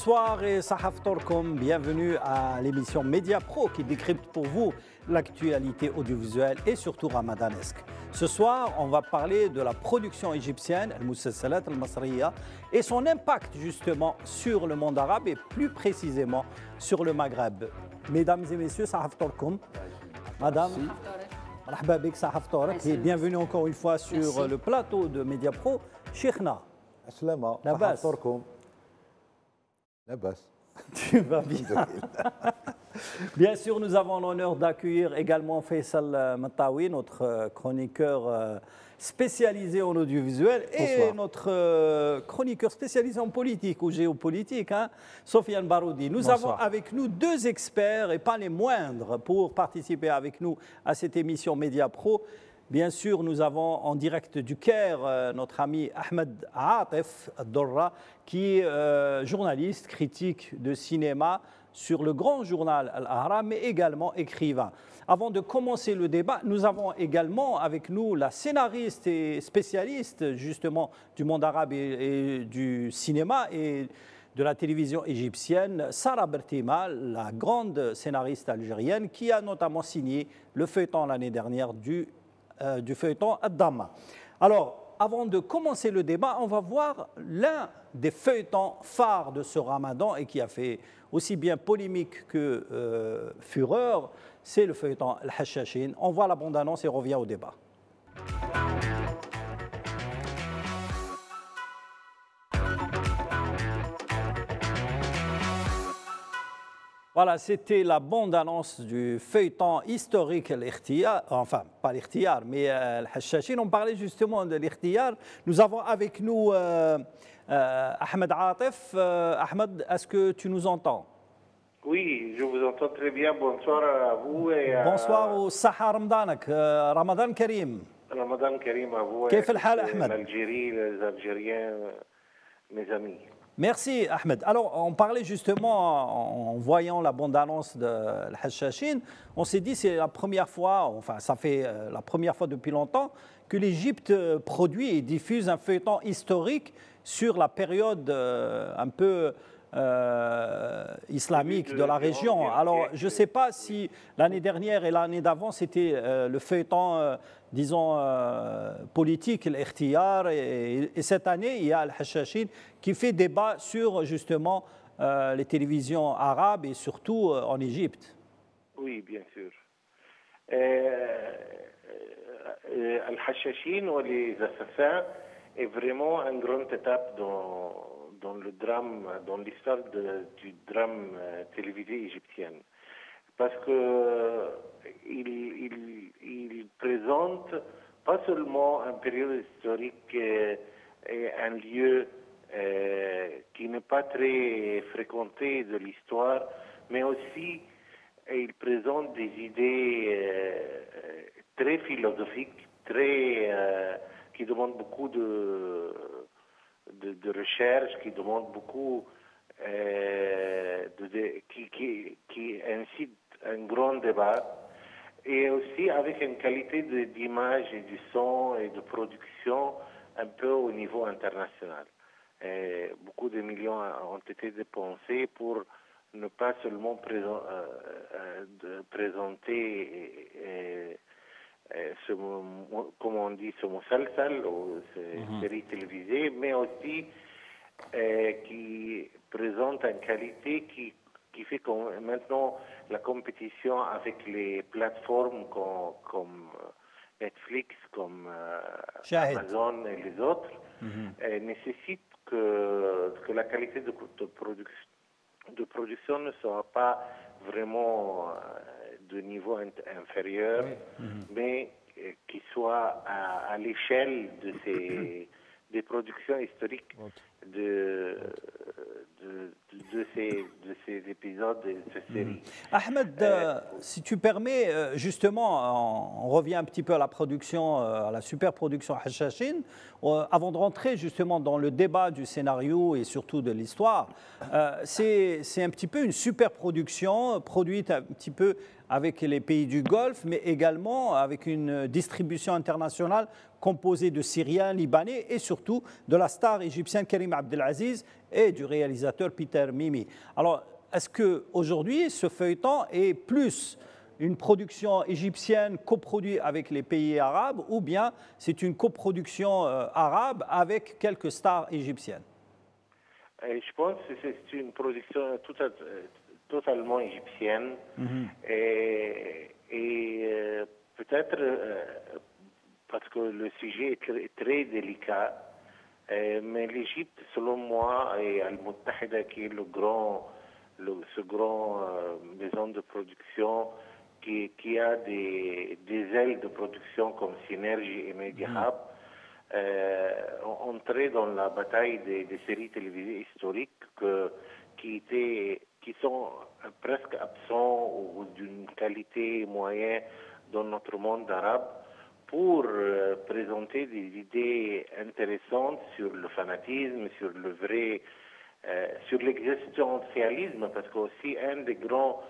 Bonsoir et Sahaf Torkom, bienvenue à l'émission Média Pro qui décrypte pour vous l'actualité audiovisuelle et surtout ramadanesque. Ce soir, on va parler de la production égyptienne, Al-Moussalsalat Al-Masriya, et son impact justement sur le monde arabe et plus précisément sur le Maghreb. Mesdames et messieurs, Sahaf Torkom, madame, marhaba bik Sahaf Tork, et bienvenue encore une fois sur le plateau de Média Pro, Cheikhna. Aslama, Labas. Torkom. Tu vas bien. Bien sûr, nous avons l'honneur d'accueillir également Faisal Matawi, notre chroniqueur spécialisé en audiovisuel, et notre chroniqueur spécialisé en politique ou géopolitique, Sofiane Baroudi. Nous avons avec nous deux experts, et pas les moindres, pour participer avec nous à cette émission Média Pro. Bien sûr, nous avons en direct du Caire notre ami Ahmed Aatef Dorra, qui est journaliste, critique de cinéma sur le grand journal Al-Ahram, mais également écrivain. Avant de commencer le débat, nous avons également avec nous la scénariste et spécialiste justement du monde arabe et du cinéma et de la télévision égyptienne, Sarah Bertima, la grande scénariste algérienne, qui a notamment signé le feuilleton l'année dernière du feuilleton Ad-Damma. Alors, avant de commencer le débat, on va voir l'un des feuilletons phares de ce ramadan et qui a fait aussi bien polémique que fureur, c'est le feuilleton Al-Hachachin. On voit la bande-annonce et on revient au débat. Voilà, c'était la bande-annonce du feuilleton historique Al-Ikhtiyar, enfin pas l'Ikhtiyar, mais Al-Hachachin. On parlait justement de l'Ikhtiyar. Nous avons avec nous Ahmed Aatef. Ahmed, est-ce que tu nous entends? Oui, je vous entends très bien. Bonsoir à vous. Et bonsoir au Sahar Ramadan. Ramadan Karim. Ramadan Karim à vous. كيف الحال أحمد? L'Algérie, les Algériens, mes amis. Merci Ahmed. Alors, on parlait justement, en voyant la bande-annonce de Al-Hachachin, on s'est dit c'est la première fois, enfin ça fait la première fois depuis longtemps, que l'Égypte produit et diffuse un feuilleton historique sur la période un peu islamique de la région. Alors, je ne sais pas si l'année dernière et l'année d'avant, c'était le feuilleton, disons, politique, l'Ikhtiyar, et cette année, il y a Al-Hachachin qui fait débat sur, justement, les télévisions arabes et surtout en Égypte. Oui, bien sûr. Al-Hachachin ou les assassins est vraiment une grande étape dans le drame, dans l'histoire du drame télévisé égyptien. Parce que il présente pas seulement une période historique et un lieu qui n'est pas très fréquenté de l'histoire, mais aussi il présente des idées très philosophiques, qui demandent beaucoup de recherche, qui demande beaucoup, qui incite un grand débat, et aussi avec une qualité d'image et du son et de production un peu au niveau international. Beaucoup de millions ont été dépensés pour ne pas seulement présenter comme on dit, ce musalsal ou ces séries télévisées, mais aussi qui présente une qualité qui fait que maintenant la compétition avec les plateformes comme Netflix, comme Amazon et les autres nécessite que la qualité de production ne soit pas vraiment de niveau inférieur, mais qui soit à l'échelle des productions historiques de ces épisodes et de ces séries. Ahmed, si tu permets, justement, on revient un petit peu à la production, à la super production Hachachin. Avant de rentrer justement dans le débat du scénario et surtout de l'histoire, c'est un petit peu une super production produite un petit peu avec les pays du Golfe, mais également avec une distribution internationale composée de Syriens, Libanais et surtout de la star égyptienne Karim Abdelaziz et du réalisateur Peter Inter Mimi. Alors, est-ce qu'aujourd'hui, ce feuilleton est plus une production égyptienne coproduite avec les pays arabes ou bien c'est une coproduction arabe avec quelques stars égyptiennes? Je pense que c'est une production totalement égyptienne et peut-être parce que le sujet est très délicat, mais l'Égypte, selon moi, et Al-Muttahida, qui est ce grand maison de production, qui a des ailes de production comme Synergie et Media Hub, entrer dans la bataille des séries télévisées historiques qui sont presque absents ou d'une qualité moyenne dans notre monde arabe pour présenter des idées intéressantes sur le fanatisme, sur le vrai, sur l'existentialisme, parce qu'aussi un des grands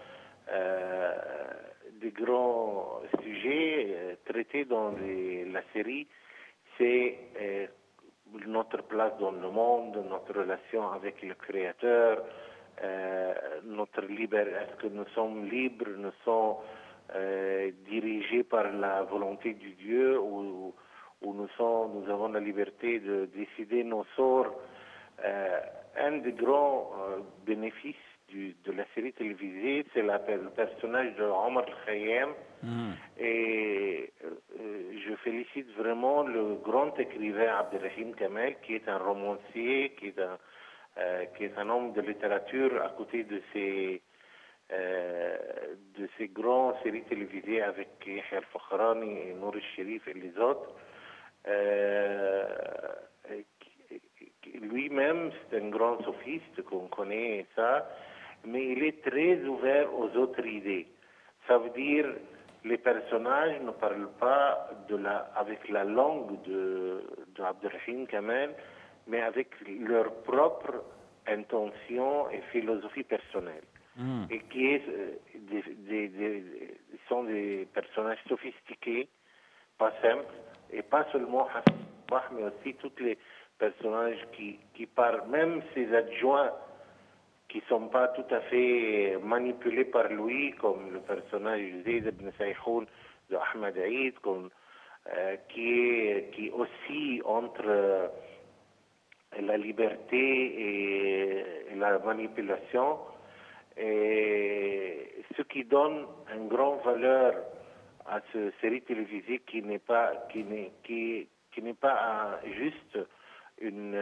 sujets traités dans la série, c'est notre place dans le monde, notre relation avec le Créateur, est-ce que nous sommes libres, nous sommes dirigés par la volonté du Dieu ou nous avons la liberté de décider nos sorts. Un des grands bénéfices de la série télévisée, c'est le personnage de Omar Al-Khayyam. Et je félicite vraiment le grand écrivain Abdelrahim Kamel, qui est un romancier, qui est un homme de littérature à côté de ces grandes séries télévisées avec Yahya Al-Fakhrani et Nour al-Sherif et les autres. Lui-même, c'est un grand sophiste qu'on connaît, ça, mais il est très ouvert aux autres idées. Ça veut dire les personnages ne parlent pas avec la langue de Abdelrahim Kamel, mais avec leur propre intention et philosophie personnelle. Et qui sont des personnages sophistiqués, pas simples, et pas seulement Hassan, mais aussi tous les personnages qui parlent, même ses adjoints, qui ne sont pas tout à fait manipulés par lui, comme le personnage Zayd ibn Sayhoun de Ahmed Aïd, qui aussi entre la liberté et la manipulation, et ce qui donne une grande valeur à cette série télévisée qui n'est pas juste une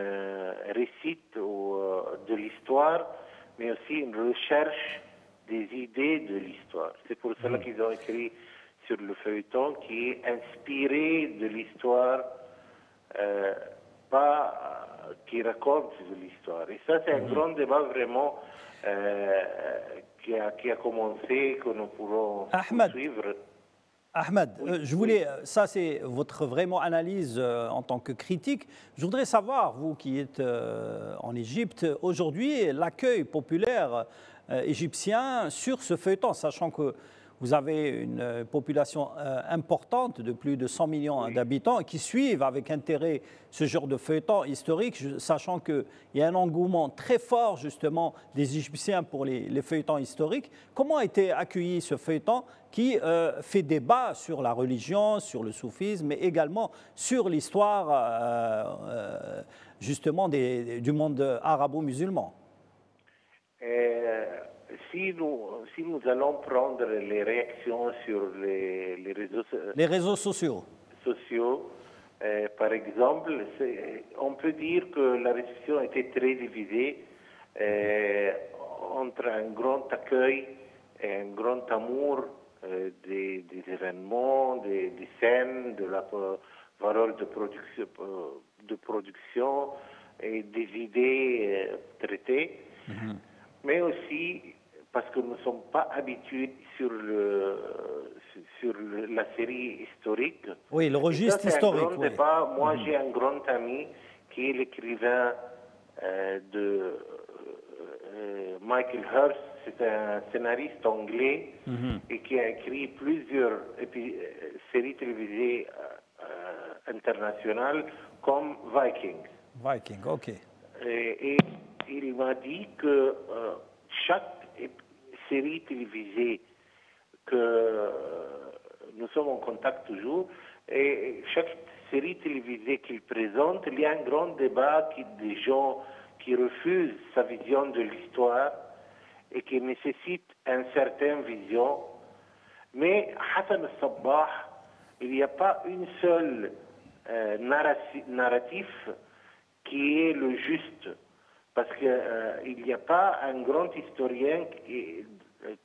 récite de l'histoire, mais aussi une recherche des idées de l'histoire. C'est pour cela qu'ils ont écrit sur le feuilleton qui est inspiré de l'histoire, pas qui raconte de l'histoire. Et ça, c'est un grand débat vraiment qui a commencé, que nous pourrons suivre. Ahmed, je voulais, ça c'est votre vraiment analyse en tant que critique. Je voudrais savoir, vous qui êtes en Égypte, aujourd'hui, l'accueil populaire égyptien sur ce feuilleton, sachant que vous avez une population importante de plus de 100 millions d'habitants qui suivent avec intérêt ce genre de feuilleton historique, sachant qu'il y a un engouement très fort justement des Égyptiens pour les feuilletons historiques. Comment a été accueilli ce feuilleton qui fait débat sur la religion, sur le soufisme, mais également sur l'histoire justement du monde arabo-musulman? Si nous allons prendre les réactions sur les réseaux sociaux, par exemple, on peut dire que la réception était très divisée entre un grand accueil et un grand amour des événements, des scènes, de la parole de production et des idées traitées, mais aussi parce que nous ne sommes pas habitués sur la série historique. Oui, le registre historique. C'est un grand débat. Moi, j'ai un grand ami qui est l'écrivain de Michael Hirst. C'est un scénariste anglais et qui a écrit plusieurs séries télévisées internationales comme Vikings. Vikings, ok. Et il m'a dit que chaque série télévisée que nous sommes en contact toujours, et chaque série télévisée qu'il présente, il y a un grand débat des gens qui refusent sa vision de l'histoire et qui nécessitent une certaine vision. Mais Hassan al-Sabbah, il n'y a pas une seule narratif qui est le juste. Parce qu'il n'y a pas un grand historien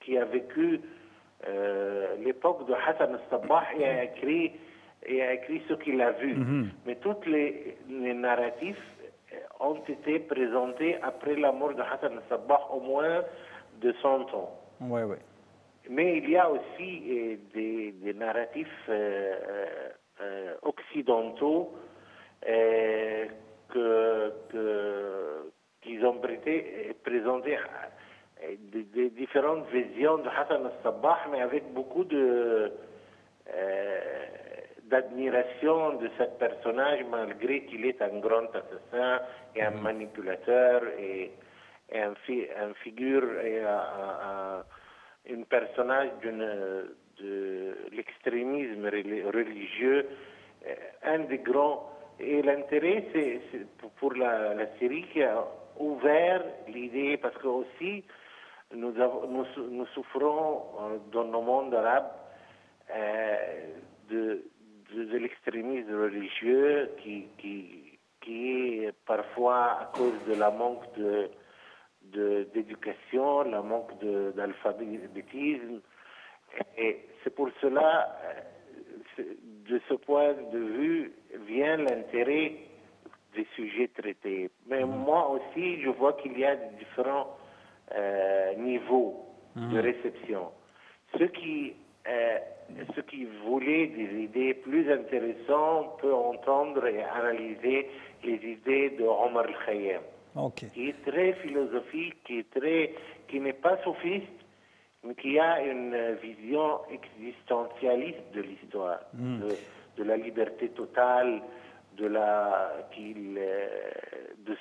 qui a vécu l'époque de Hassan al-Sabbah et a écrit ce qu'il a vu. Mais tous les narratifs ont été présentés après la mort de Hassan al-Sabbah au moins de 100 ans. Oui, oui. Mais il y a aussi des narratifs occidentaux qu'ils ont présentés des différentes visions de Hassan al-Sabbah, mais avec beaucoup d'admiration de ce personnage, malgré qu'il est un grand assassin et un manipulateur et un figure et un personnage de l'extrémisme religieux, un des grands. Et l'intérêt, c'est pour la série qui a ouvert l'idée, parce que aussi nous souffrons dans le monde arabe de l'extrémisme religieux qui est parfois à cause de la manque d'éducation, la manque d'alphabétisme. Et c'est pour cela, de ce point de vue, vient l'intérêt des sujets traités. Mais moi aussi, je vois qu'il y a différents niveaux de réception. Ceux qui voulaient des idées plus intéressantes peuvent entendre et analyser les idées de Omar al-Khayyam, qui est très philosophique, qui n'est pas sophiste, mais qui a une vision existentialiste de l'histoire, de la liberté totale, de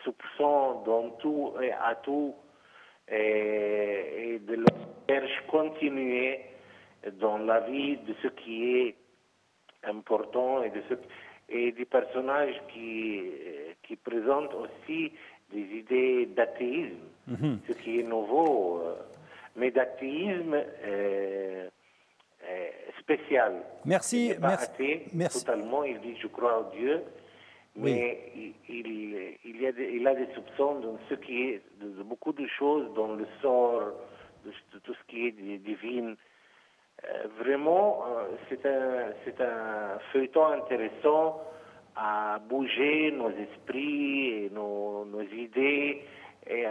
soupçon dans tout et à tout, et de la recherche continuée dans la vie de ce qui est important et des personnages qui présentent aussi des idées d'athéisme, ce qui est nouveau, mais d'athéisme spécial. Merci. Il n'est pas athée totalement, il dit je crois en Dieu, mais il a des soupçons dans ce qui est de beaucoup de choses, dans le sort, de tout ce qui est divin. Vraiment, c'est un feuilleton intéressant à bouger nos esprits et nos idées, et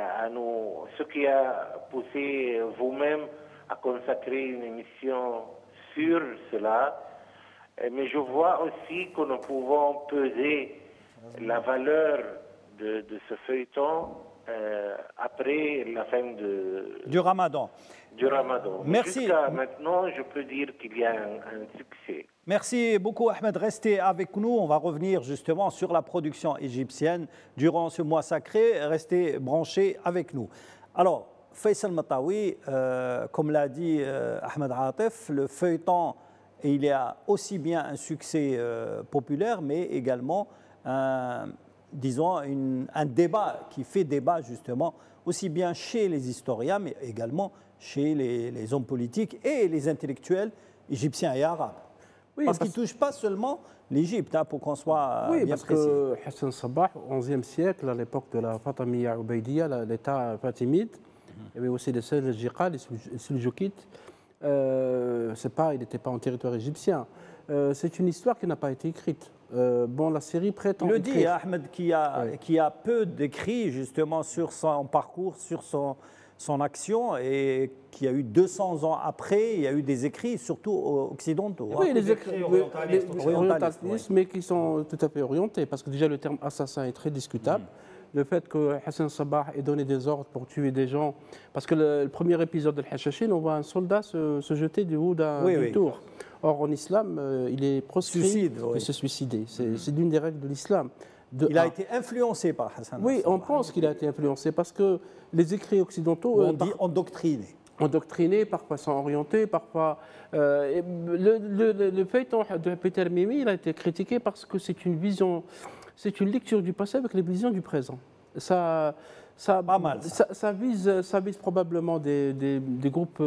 ce qui a poussé vous-même à consacrer une émission sur cela. Mais je vois aussi que nous pouvons peser la valeur de ce feuilleton après la fin du Ramadan. Merci. Jusqu'à maintenant, je peux dire qu'il y a un succès. Merci beaucoup, Ahmed. Restez avec nous. On va revenir justement sur la production égyptienne durant ce mois sacré. Restez branchés avec nous. Alors, Faisal Matawi, comme l'a dit Ahmed Atif, le feuilleton, il y a aussi bien un succès populaire, mais également disons, un débat qui fait débat justement aussi bien chez les historiens, mais également chez les hommes politiques et les intellectuels égyptiens et arabes. Oui, parce qu'il ne touche pas seulement l'Égypte, pour qu'on soit bien précis. Oui, parce que Hassan Sabbah, au XIe siècle, à l'époque de la Fatimiyya Ubaydiyya, l'État fatimide, il y avait aussi les Seljiqa, les Seljoukites. Il n'était pas en territoire égyptien. C'est une histoire qui n'a pas été écrite. La série prétend écrire. Il le dit, Ahmed, qui a peu d'écrits justement sur son parcours, sur son action, et qui a eu 200 ans après, il y a eu des écrits, surtout occidentaux. Oui, les écrits orientalistes, mais qui sont tout à fait orientés, parce que déjà le terme assassin est très discutable. Le fait que Hassan Sabbah ait donné des ordres pour tuer des gens, parce que le premier épisode de Hachachine, on voit un soldat se jeter du haut d'une tour. Or, en islam, il est proscrit de se suicider. C'est l'une des règles de l'islam. Il a été influencé par Hassan Oui, al-Sabbah. on pense qu'il a été influencé parce que les écrits occidentaux... On dit endoctriné. Endoctrinés, parfois sont orientés, parfois... le feuilleton de Peter Mimi, il a été critiqué parce que c'est une vision, c'est une lecture du passé avec les visions du présent. Ça Pas mal, ça vise probablement des groupes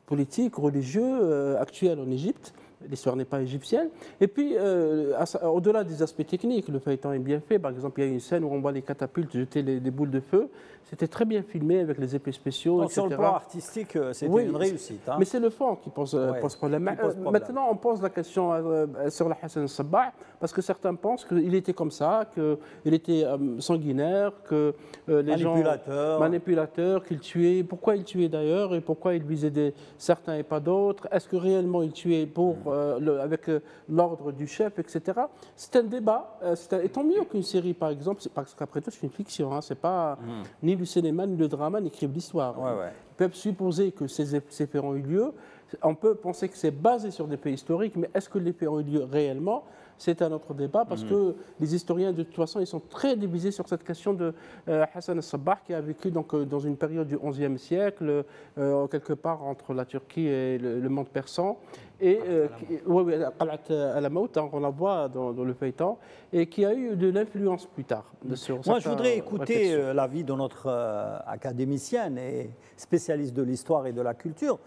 politiques, religieux actuels en Égypte. L'histoire n'est pas égyptienne. Et puis, au-delà des aspects techniques, le feuilleton est bien fait. Par exemple, il y a une scène où on voit les catapultes jeter des boules de feu. C'était très bien filmé avec les effets spéciaux, donc, etc. sur le plan artistique, c'était une réussite. Hein. Mais c'est le fond qui pose problème. Maintenant, on pose la question sur la Hassan al-Sabbah, parce que certains pensent qu'il était comme ça, qu'il était sanguinaire, que les gens... Manipulateur, qu'il tuait. Pourquoi il tuait d'ailleurs et pourquoi il visait certains et pas d'autres? Est-ce que réellement il tuait avec l'ordre du chef, etc. C'est un débat. Et tant mieux qu'une série, par exemple, parce qu'après tout, c'est une fiction. Hein, c'est pas ni le cinéma ni le drama n'écrivent l'histoire. Ils peuvent supposer que ces faits ont eu lieu. On peut penser que c'est basé sur des faits historiques, mais est-ce que les faits ont eu lieu réellement? C'est un autre débat parce que les historiens, de toute façon, ils sont très divisés sur cette question de Hassan al-Sabbah qui a vécu donc, dans une période du XIe siècle, quelque part entre la Turquie et le monde persan. Et on la voit dans le feuilleton, et qui a eu de l'influence plus tard. Moi, je voudrais écouter l'avis de notre académicienne et spécialiste de l'histoire et de la culture.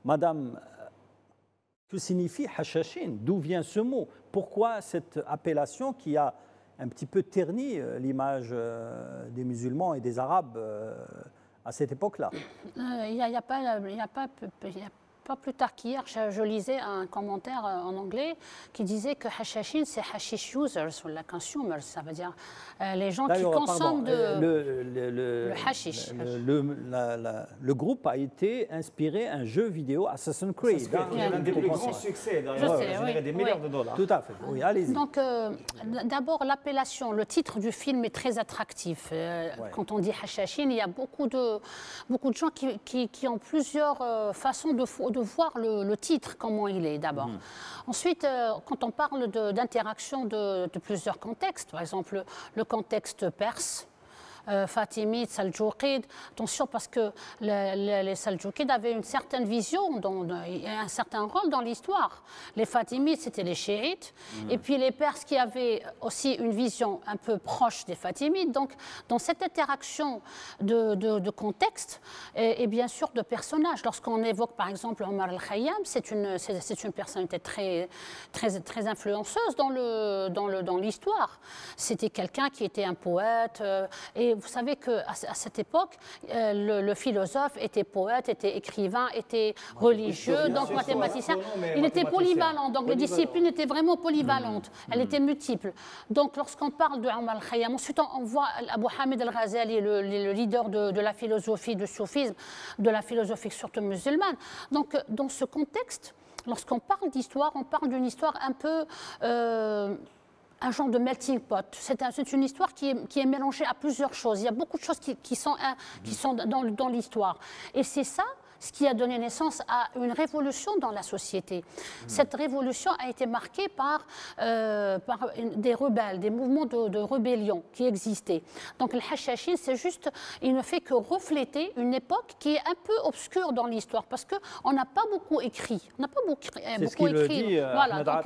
Madame, que signifie Hachachin? D'où vient ce mot? Pourquoi cette appellation qui a un petit peu terni l'image des musulmans et des Arabes à cette époque-là? Il n'y a pas plus tard qu'hier, je lisais un commentaire en anglais qui disait que Hachachin, c'est hashish users ou la consumers, ça veut dire les gens qui consomment le hashish. Le groupe a été inspiré un jeu vidéo Assassin's Creed. C'est l'un des plus grands succès, généré des milliards de dollars. Tout à fait, oui, allez-y. Donc, d'abord, l'appellation, le titre du film est très attractif. Quand on dit Hachachin, il y a beaucoup de gens qui ont plusieurs façons de voir le titre, comment il est d'abord. Ensuite, quand on parle d'interaction de plusieurs contextes, par exemple le contexte perse, Fatimide, Seljoukides, attention parce que les Seljoukides avaient une certaine vision et un certain rôle dans l'histoire. Les Fatimides, c'était les chiites, et puis les Perses qui avaient aussi une vision un peu proche des Fatimides. Donc, dans cette interaction de contexte et bien sûr de personnages, lorsqu'on évoque par exemple Omar al-Khayyam, c'est une personnalité très influenceuse dans l'histoire. C'était quelqu'un qui était un poète et vous savez qu'à cette époque, le philosophe était poète, était écrivain, était religieux, donc mathématicien. Il était polyvalent, donc les disciplines étaient vraiment polyvalentes. Elles étaient multiples. Donc lorsqu'on parle de Omar al-Khayyam, ensuite on voit Abu Hamid al-Ghazali, le leader de la philosophie, du soufisme, de la philosophie surtout musulmane. Donc dans ce contexte, lorsqu'on parle d'histoire, on parle d'une histoire un peu... un genre de melting pot. C'est une histoire qui est mélangée à plusieurs choses. Il y a beaucoup de choses qui sont dans l'histoire. Et c'est ça ce qui a donné naissance à une révolution dans la société. Cette révolution a été marquée par des rebelles, des mouvements de rébellion qui existaient. Donc le Hachachin, il ne fait que refléter une époque qui est un peu obscure dans l'histoire, parce qu'on n'a pas beaucoup écrit. On n'a pas beaucoup écrit. Voilà. Donc,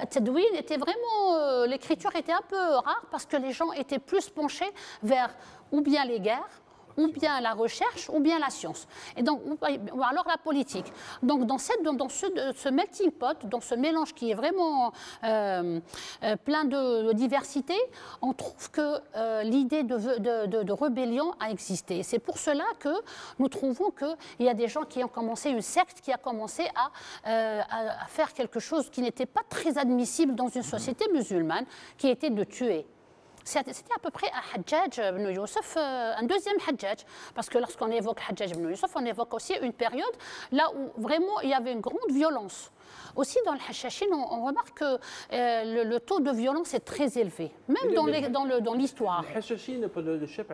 Tadwin était vraiment... l'écriture était un peu rare, parce que les gens étaient plus penchés vers ou bien les guerres, ou bien la recherche, ou bien la science, et donc, ou alors la politique. Donc dans ce melting pot, dans ce mélange qui est vraiment plein de diversité, on trouve que l'idée de rébellion a existé. C'est pour cela que nous trouvons qu'il y a des gens qui ont commencé, une secte qui a commencé à faire quelque chose qui n'était pas très admissible dans une société musulmane, qui était de tuer. C'était à peu près un Hajjaj ibn Youssef, un deuxième Hajjaj, parce que lorsqu'on évoque Hajjaj ibn Youssef, on évoque aussi une période là où vraiment il y avait une grande violence. Aussi, dans le Hachachine, on remarque que le taux de violence est très élevé, même dans l'histoire. Le Hachachine, le chef,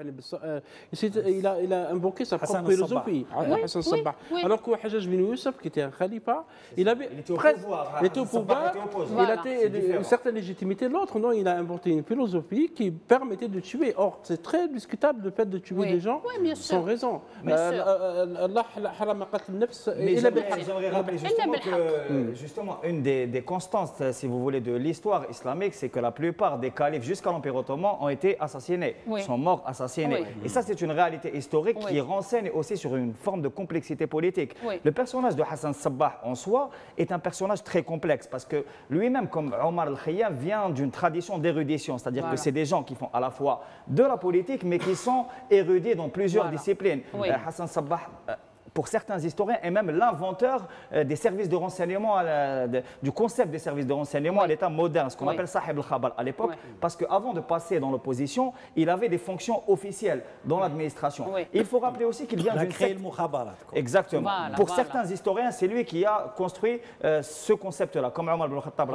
il a invoqué sa propre philosophie, Hassan Sabbah. Alors que Hajjaj bin Youssef, qui était un khalifa, il était au pouvoir, il a une certaine légitimité. L'autre, non, il a inventé une philosophie qui permettait de tuer. Or, c'est très discutable le fait de tuer des gens sans raison. Allah harama qatl an-nafs illa bil-haqq. J'aimerais rappeler justement que justement une des constantes, si vous voulez, de l'histoire islamique, c'est que la plupart des califes jusqu'à l'Empire ottoman ont été assassinés, sont morts assassinés. Et ça, c'est une réalité historique qui renseigne aussi sur une forme de complexité politique. Le personnage de Hassan Sabbah en soi est un personnage très complexe parce que lui-même, comme Omar al-Khayyam, vient d'une tradition d'érudition, c'est-à-dire que c'est des gens qui font à la fois de la politique mais qui sont érudits dans plusieurs disciplines. Hassan Sabbah, pour certains historiens, est même l'inventeur des services de renseignement, du concept des services de renseignement à l'état moderne, ce qu'on appelle Sahib al-Khabar à l'époque, parce qu'avant de passer dans l'opposition, il avait des fonctions officielles dans l'administration. Il faut rappeler aussi qu'il vient d'une secte. Exactement. Pour certains historiens, c'est lui qui a construit ce concept-là, comme Omar ibn Khattab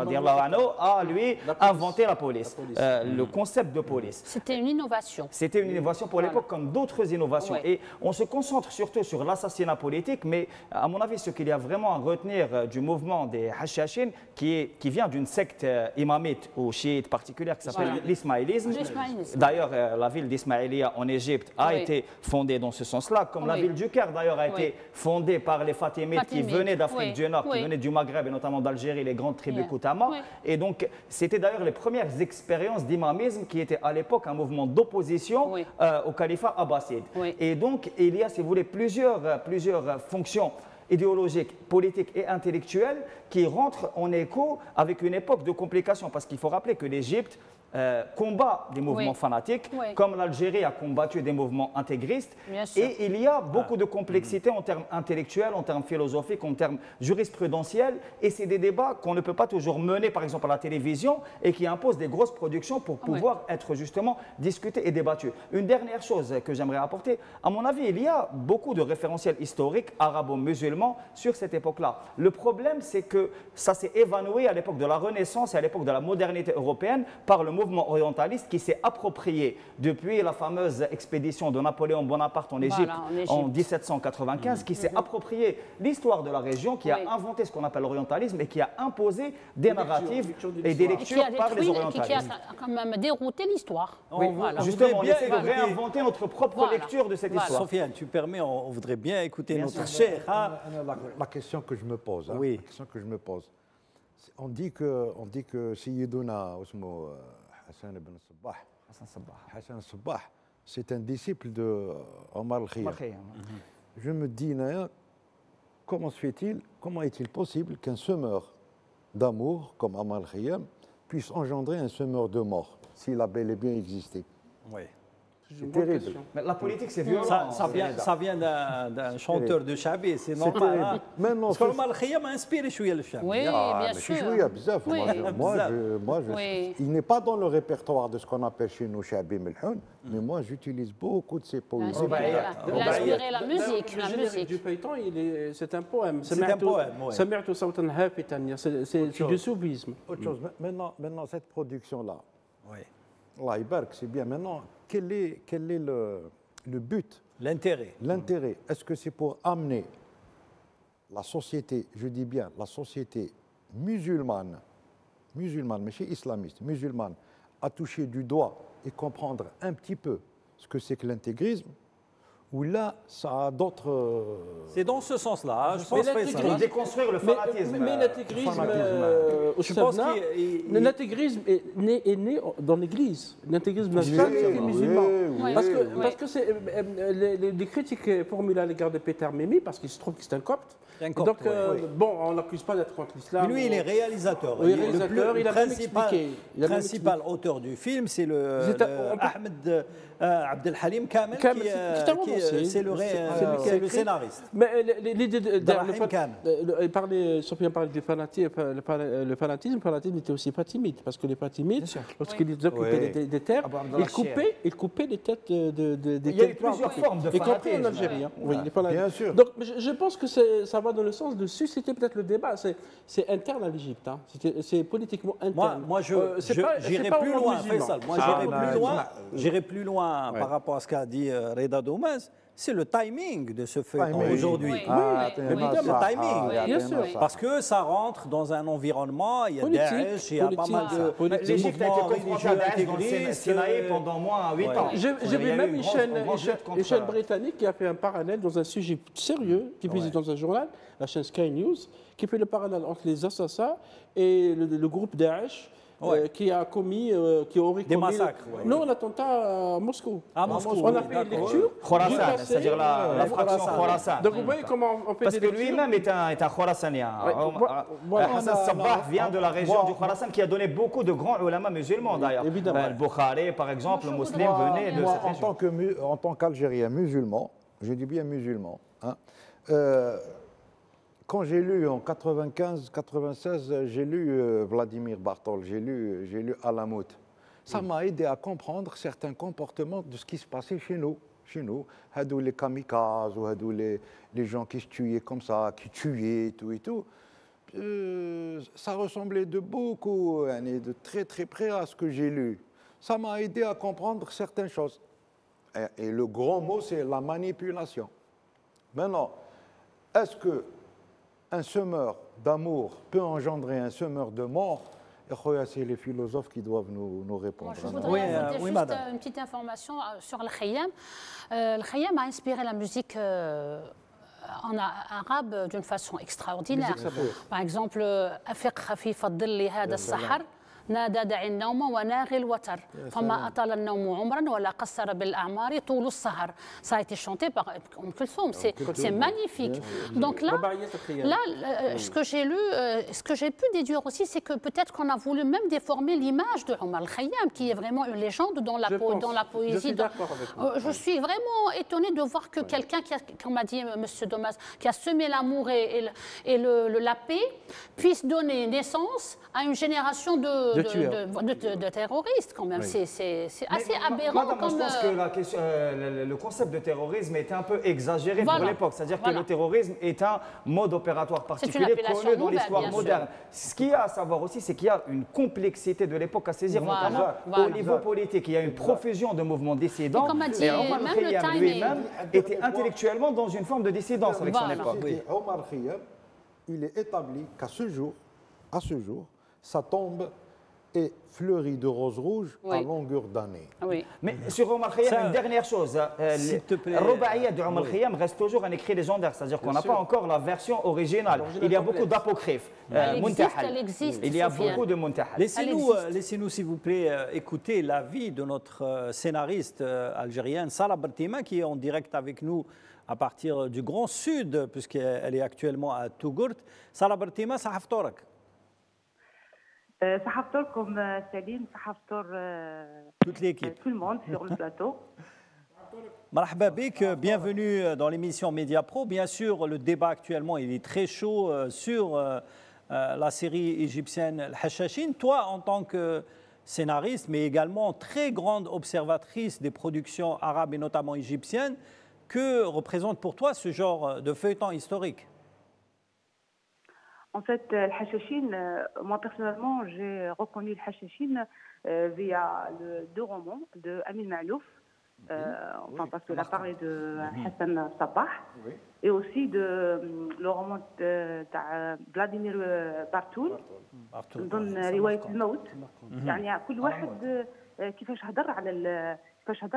a lui inventé la police, le concept de police. C'était une innovation. C'était une innovation pour l'époque, comme d'autres innovations. Et on se concentre surtout sur l'assassinat politique, mais à mon avis, ce qu'il y a vraiment à retenir du mouvement des Hachachines, qui vient d'une secte imamite ou chiite particulière qui s'appelle l'ismaélisme. D'ailleurs, la ville d'Ismaïlia en Égypte a été fondée dans ce sens-là, comme la ville du Caire d'ailleurs a été fondée par les Fatimides qui venaient d'Afrique du Nord, qui venaient du Maghreb et notamment d'Algérie, les grandes tribus Koutama. Et donc, c'était d'ailleurs les premières expériences d'imamisme qui étaient à l'époque un mouvement d'opposition au califat abbasside. Et donc, il y a, si vous voulez, plusieurs fonctions idéologiques, politiques et intellectuelles qui rentrent en écho avec une époque de complications. Parce qu'il faut rappeler que l'Égypte combat des mouvements fanatiques, comme l'Algérie a combattu des mouvements intégristes. Et il y a beaucoup de complexité en termes intellectuels, en termes philosophiques, en termes jurisprudentiels. Et c'est des débats qu'on ne peut pas toujours mener, par exemple, à la télévision et qui imposent des grosses productions pour pouvoir être justement discutés et débattus. Une dernière chose que j'aimerais apporter, à mon avis, il y a beaucoup de référentiels historiques arabo-musulmans sur cette époque-là. Le problème, c'est que ça s'est évanoui à l'époque de la Renaissance et à l'époque de la modernité européenne par le mouvement orientaliste qui s'est approprié depuis la fameuse expédition de Napoléon Bonaparte en Égypte en 1795, qui s'est approprié l'histoire de la région, qui a inventé ce qu'on appelle l'orientalisme et qui a imposé des narratives et des lectures par les orientalistes. Qui a quand même dérouté l'histoire. Justement, on essaie de réinventer notre propre lecture de cette histoire. Sofiane, tu permets, on voudrait bien écouter notre cher. La question que je me pose, la question que je me pose, on dit que Sayyiduna Hassan ibn Sabbah, c'est un disciple de Omar al-Khayyam. Je me dis, comment est-il possible qu'un semeur d'amour comme Omar al-Khayyam puisse engendrer un semeur de mort, s'il a bel et bien existé? C'est terrible. Mais la politique, c'est violent. Ça vient d'un chanteur de Chabi, c'est normal. Parce que Omar al-Khayyam a inspiré chouïa le Chabi. Oui, bien sûr. Il n'est pas dans le répertoire de ce qu'on appelle chez nous Chabi Melhoun, mais moi j'utilise beaucoup de ses poésies. Il a inspiré la musique. Le générique du feuilleton, c'est un poème. C'est un poème, c'est du soufisme. Autre chose, maintenant cette production-là, Allah Ibark, c'est bien. Maintenant, quel est le but? L'intérêt. L'intérêt, est-ce que c'est pour amener la société, je dis bien la société musulmane, mais chez islamiste, musulmane, à toucher du doigt et comprendre un petit peu ce que c'est que l'intégrisme, ou là, ça a d'autres... C'est dans ce sens-là, je pense que c'est déconstruire le fanatisme. Mais l'intégrisme, l'intégrisme est né dans l'Église. L'intégrisme national, c'est musulman. Parce que les critiques formulées à l'égard de Peter Memi, parce qu'il se trouve que c'est un copte. Donc, bon, on n'accuse pas d'être contre l'islam. Lui, il est réalisateur. Le principal auteur du film, c'est le Ahmed Abdelhalim Kamel, c'est le scénariste. Mais l'idée Sofiane parlait du fanatisme. Le fanatisme était aussi fatimide, parce que les fatimides, lorsqu'ils occupaient des terres, ils coupaient les têtes des Il y a plusieurs formes de fanatisme. Y compris en Algérie. Bien sûr. Donc, je pense que ça va va dans le sens de susciter peut-être le débat. C'est interne à l'Égypte, hein. C'est politiquement interne. Moi, j'irai plus loin, Faisal. Moi, j'irai plus loin par rapport à ce qu'a dit Reda Doumez. C'est le timing de ce feuilleton aujourd'hui. Le timing, bien sûr. Parce que ça rentre dans un environnement, il y a Daesh, il y a pas mal de... L'Égypte a été confrontée à Daesh dans le Sinaï pendant moins 8 ans. J'ai vu même une chaîne britannique qui a fait un parallèle dans un sujet sérieux, qui faisait dans un journal, la chaîne Sky News, qui fait le parallèle entre les assassins et le groupe Daesh. Qui a commis, qui aurait des commis massacres. Non, l'attentat à Moscou. On a fait une lecture. Khorasan, c'est-à-dire la fraction Khorasan. Donc vous voyez comment on fait parce des lectures. Parce que lui-même est un Khorasanien. Hassan Sabbah vient de la région du Khorasan qui a donné beaucoup de grands ulama musulmans d'ailleurs. Le Bukhari, par exemple, le musulman venait de cette région. En tant qu'Algérien musulman, je dis bien musulman, hein, quand j'ai lu en 95-96, j'ai lu Vladimir Bartol, j'ai lu Alamout. Ça m'a aidé à comprendre certains comportements de ce qui se passait chez nous. Hadou les kamikazes, ou hadou les gens qui se tuaient comme ça, qui tuaient, tout et tout. Ça ressemblait de beaucoup, de très très près à ce que j'ai lu. Ça m'a aidé à comprendre certaines choses. Et le grand mot, c'est la manipulation. Maintenant, est-ce que un semeur d'amour peut engendrer un semeur de mort? C'est les philosophes qui doivent nous répondre. Moi, je voudrais ajouter juste une petite information sur le Khayyam. Le Khayyam a inspiré la musique en arabe d'une façon extraordinaire. Par exemple, أفق خفيف الظل هذا السحر نادى دع النوم وناغي الوتر فما أطال النوم عمرا ولا قصر بالأعمار طول السهر. Ça a été chanté par Kulthum, c'est magnifique. Donc là, ce que j'ai lu, ce que j'ai pu déduire aussi, c'est que peut-être qu'on a voulu même déformer l'image de Omar al-Khayyam, qui est vraiment une légende dans la poésie. Je suis vraiment étonnée de voir que quelqu'un qui a, comme a dit M. Domas, qui a semé l'amour et la paix, puisse donner naissance à une génération de terroristes quand même. C'est assez aberrant. Je pense que le concept de terrorisme était un peu exagéré pour l'époque. C'est-à-dire que le terrorisme est un mode opératoire particulier connu dans l'histoire moderne. Ce qu'il y a à savoir aussi, c'est qu'il y a une complexité de l'époque à saisir, notamment au niveau politique. Il y a une profusion de mouvements dissidents. Et Omar al-Khayyam lui-même était intellectuellement dans une forme de dissidence avec son époque. Omar al-Khayyam, il est établi qu'à ce jour, sa tombe est fleurie de roses rouges à longueur d'année. Oui. Mais sur Omar Khayyam, une dernière chose. Rubaïya de Omar Khayyam reste toujours un écrit légendaire, c'est-à-dire qu'on n'a pas encore la version originale. Il y a beaucoup d'apocryphes. Elle existe. Il y a beaucoup de muntahal. Laissez-nous, s'il vous plaît, écouter l'avis de notre scénariste algérienne, Salah Bartima, qui est en direct avec nous à partir du Grand Sud, puisqu'elle est actuellement à Tougourt. Salah Bartima, ça haftorak. صحفطوركم سليم صحفطور tout le monde sur le plateau. Marhaba bik, bienvenue dans l'émission Média Pro. Bien sûr, le débat actuellement il est très chaud sur la série égyptienne Al-Hachachine. Toi, en tant que scénariste, mais également très grande observatrice des productions arabes et notamment égyptiennes, que représente pour toi ce genre de feuilleton historique? En fait, Al-Hachachine, moi personnellement, j'ai reconnu Al-Hachachine via deux romans de Amin Maalouf, parce qu'elle a parlé de Hassan Sabbah, et aussi de le roman de Vladimir Bartoul, dans رواية الموت. يعني كل واحد كيفاش هضر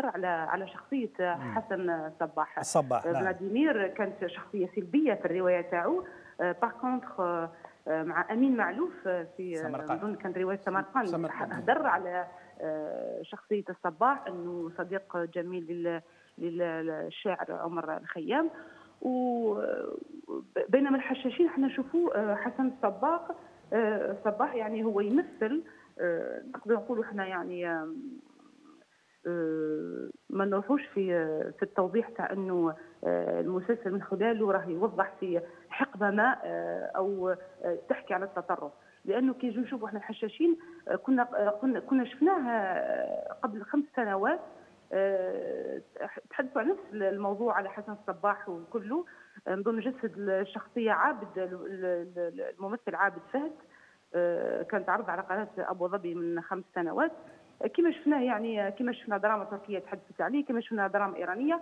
على شخصية حسن صباح. فلاديمير كانت شخصية سلبية في الرواية تاعو. باغ كونتخ مع امين معلوف في اظن كان روايه سمرقند هدر على شخصيه الصباح انه صديق جميل للشاعر عمر الخيام. وبينما الحشاشين احنا نشوفوه حسن صباح يعني هو يمثل نقدر نقولوا احنا يعني ما نروحوش في التوضيح تاع انه المسلسل من خلاله راه يوضح في حقبه ما او تحكي على التطرف، لانه كي نشوفوا احنا الحشاشين كنا شفناه قبل 5 سنوات تحدثوا عن نفس الموضوع على حسن الصباح وكله، نظن جسد الشخصيه عابد، الممثل عابد فهد، كانت عرض على قناه ابو ظبي من 5 سنوات. كما شفناه يعني كما شفنا دراما تركيه تحدثت عليه، كما شفنا دراما ايرانيه.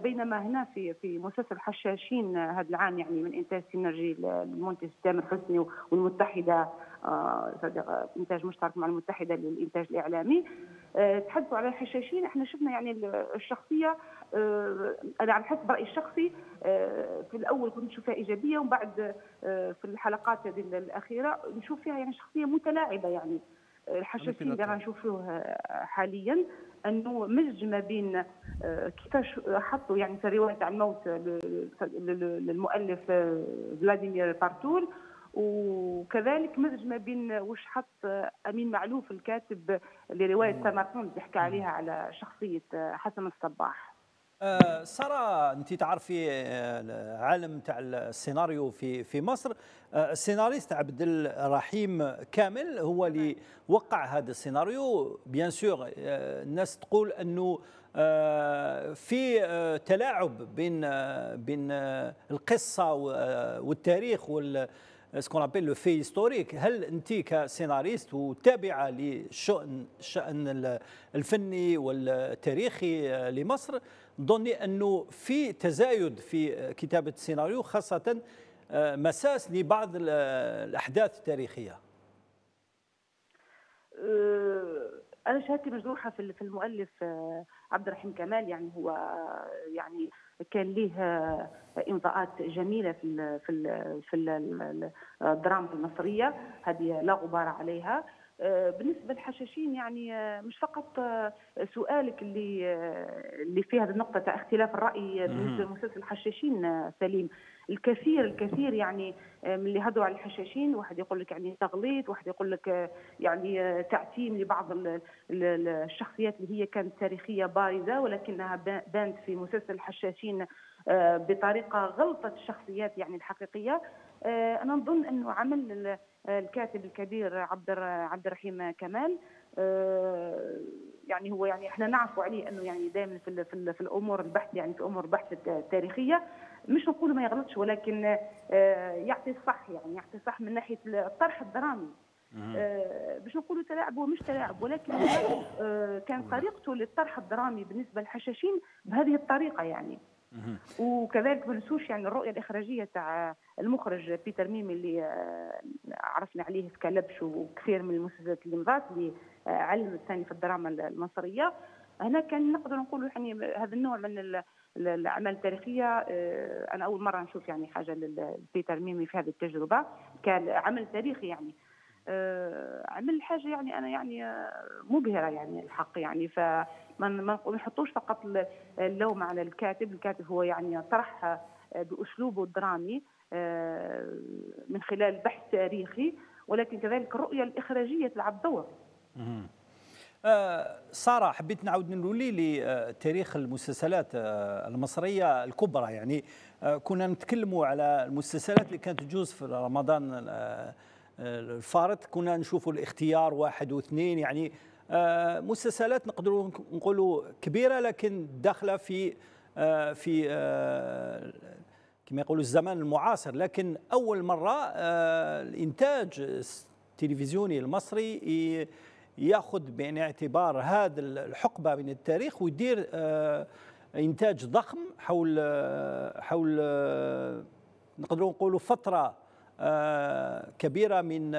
بينما هنا في مسلسل حشاشين هذا العام يعني من انتاج سينرجي المنتج تامر حسني والمتحده، انتاج مشترك مع المتحده للانتاج الاعلامي، تحدثوا على الحشاشين. احنا شفنا يعني الشخصيه، انا على حسب رايي الشخصي في الاول كنت نشوفها ايجابيه، ومن بعد في الحلقات هذه الاخيره نشوف فيها يعني شخصيه متلاعبه. يعني الحشاشين اللي غنشوفوه حاليا انه مزج ما بين كيفاش حطوا يعني في روايه عن موت للمؤلف فلاديمير بارتول، وكذلك مزج ما بين واش حط امين معلوف الكاتب لروايه سمرقند اللي حكى عليها على شخصيه حسن الصباح. سارة، انت تعرفي عالم تاع السيناريو في مصر. السيناريست عبد الرحيم كامل هو اللي وقع هذا السيناريو. بيان سور الناس تقول انه في تلاعب بين القصه والتاريخ سكون ابيل لو في هيستوريك. هل انت كسيناريست وتابعه للشأن الفني والتاريخي لمصر ظني انه في تزايد في كتابه السيناريو، خاصه مساس لبعض الاحداث التاريخيه؟ أنا شهادتي مجروحة في المؤلف عبد الرحيم كمال. يعني هو يعني كان له إمضاءات جميلة في الدراما المصرية، هذه لا غبار عليها. بالنسبة للحشاشين يعني مش فقط سؤالك اللي فيه هذه النقطة تاع اختلاف الرأي بالنسبة لمسلسل الحشاشين سليم. الكثير يعني من اللي هضروا على الحشاشين، واحد يقول لك يعني تغليط، واحد يقول لك يعني تعتيم لبعض الشخصيات اللي هي كانت تاريخية بارزة، ولكنها بانت في مسلسل الحشاشين بطريقة غلطت الشخصيات يعني الحقيقية. أنا نظن أنه عمل الكاتب الكبير عبد الرحيم كمال يعني هو يعني احنا نعرفوا عليه انه يعني دائما في الامور البحث، يعني في امور البحث التاريخيه مش نقول ما يغلطش، ولكن يعطي الصح، يعني يعطي الصح من ناحيه الطرح الدرامي. باش نقولوا تلاعب ومش تلاعب، ولكن كان طريقته للطرح الدرامي بالنسبه للحشاشين بهذه الطريقه يعني. وكذلك ما ننسوش يعني الرؤيه الاخراجيه تاع المخرج بيتر ميمي اللي عرفنا عليه في كلبش وكثير من المسلسلات اللي مضات، اللي علم الثاني في الدراما المصريه. هنا كان نقدر نقول يعني هذا النوع من الاعمال التاريخيه انا اول مره نشوف يعني حاجه لبيتر ميمي في هذه التجربه، كان عمل تاريخي يعني عمل حاجه يعني انا يعني مبهره يعني الحق يعني. فما نحطوش فقط اللوم على الكاتب هو يعني طرح باسلوبه الدرامي من خلال بحث تاريخي، ولكن كذلك الرؤيه الاخراجيه تلعب دور. سارة، حبيت نعاود نولي لتاريخ المسلسلات المصرية الكبرى. يعني كنا نتكلموا على المسلسلات اللي كانت تجوز في رمضان الفارط، كنا نشوفوا الاختيار 1 و2، يعني مسلسلات نقدروا نقولوا كبيرة لكن داخلة في كما يقولوا الزمان المعاصر. لكن أول مرة الإنتاج التلفزيوني المصري ياخذ بعين الاعتبار هذا الحقبه من التاريخ ويدير انتاج ضخم حول نقدروا نقولوا فتره كبيره من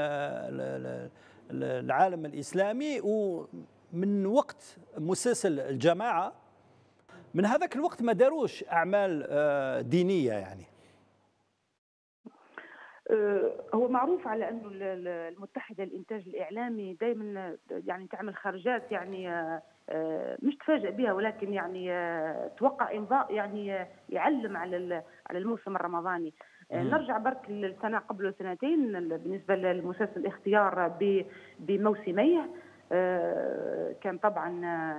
العالم الاسلامي. ومن وقت مسلسل الجماعه من هذاك الوقت ما داروش اعمال دينيه. يعني هو معروف على انه المتحده للانتاج الاعلامي دائما يعني تعمل خرجات يعني مش تفاجئ بها، ولكن يعني توقع امضاء يعني يعلم على الموسم الرمضاني. نرجع برك للسنه قبل سنتين بالنسبه للمسلسل الاختيار بموسميه، كان طبعا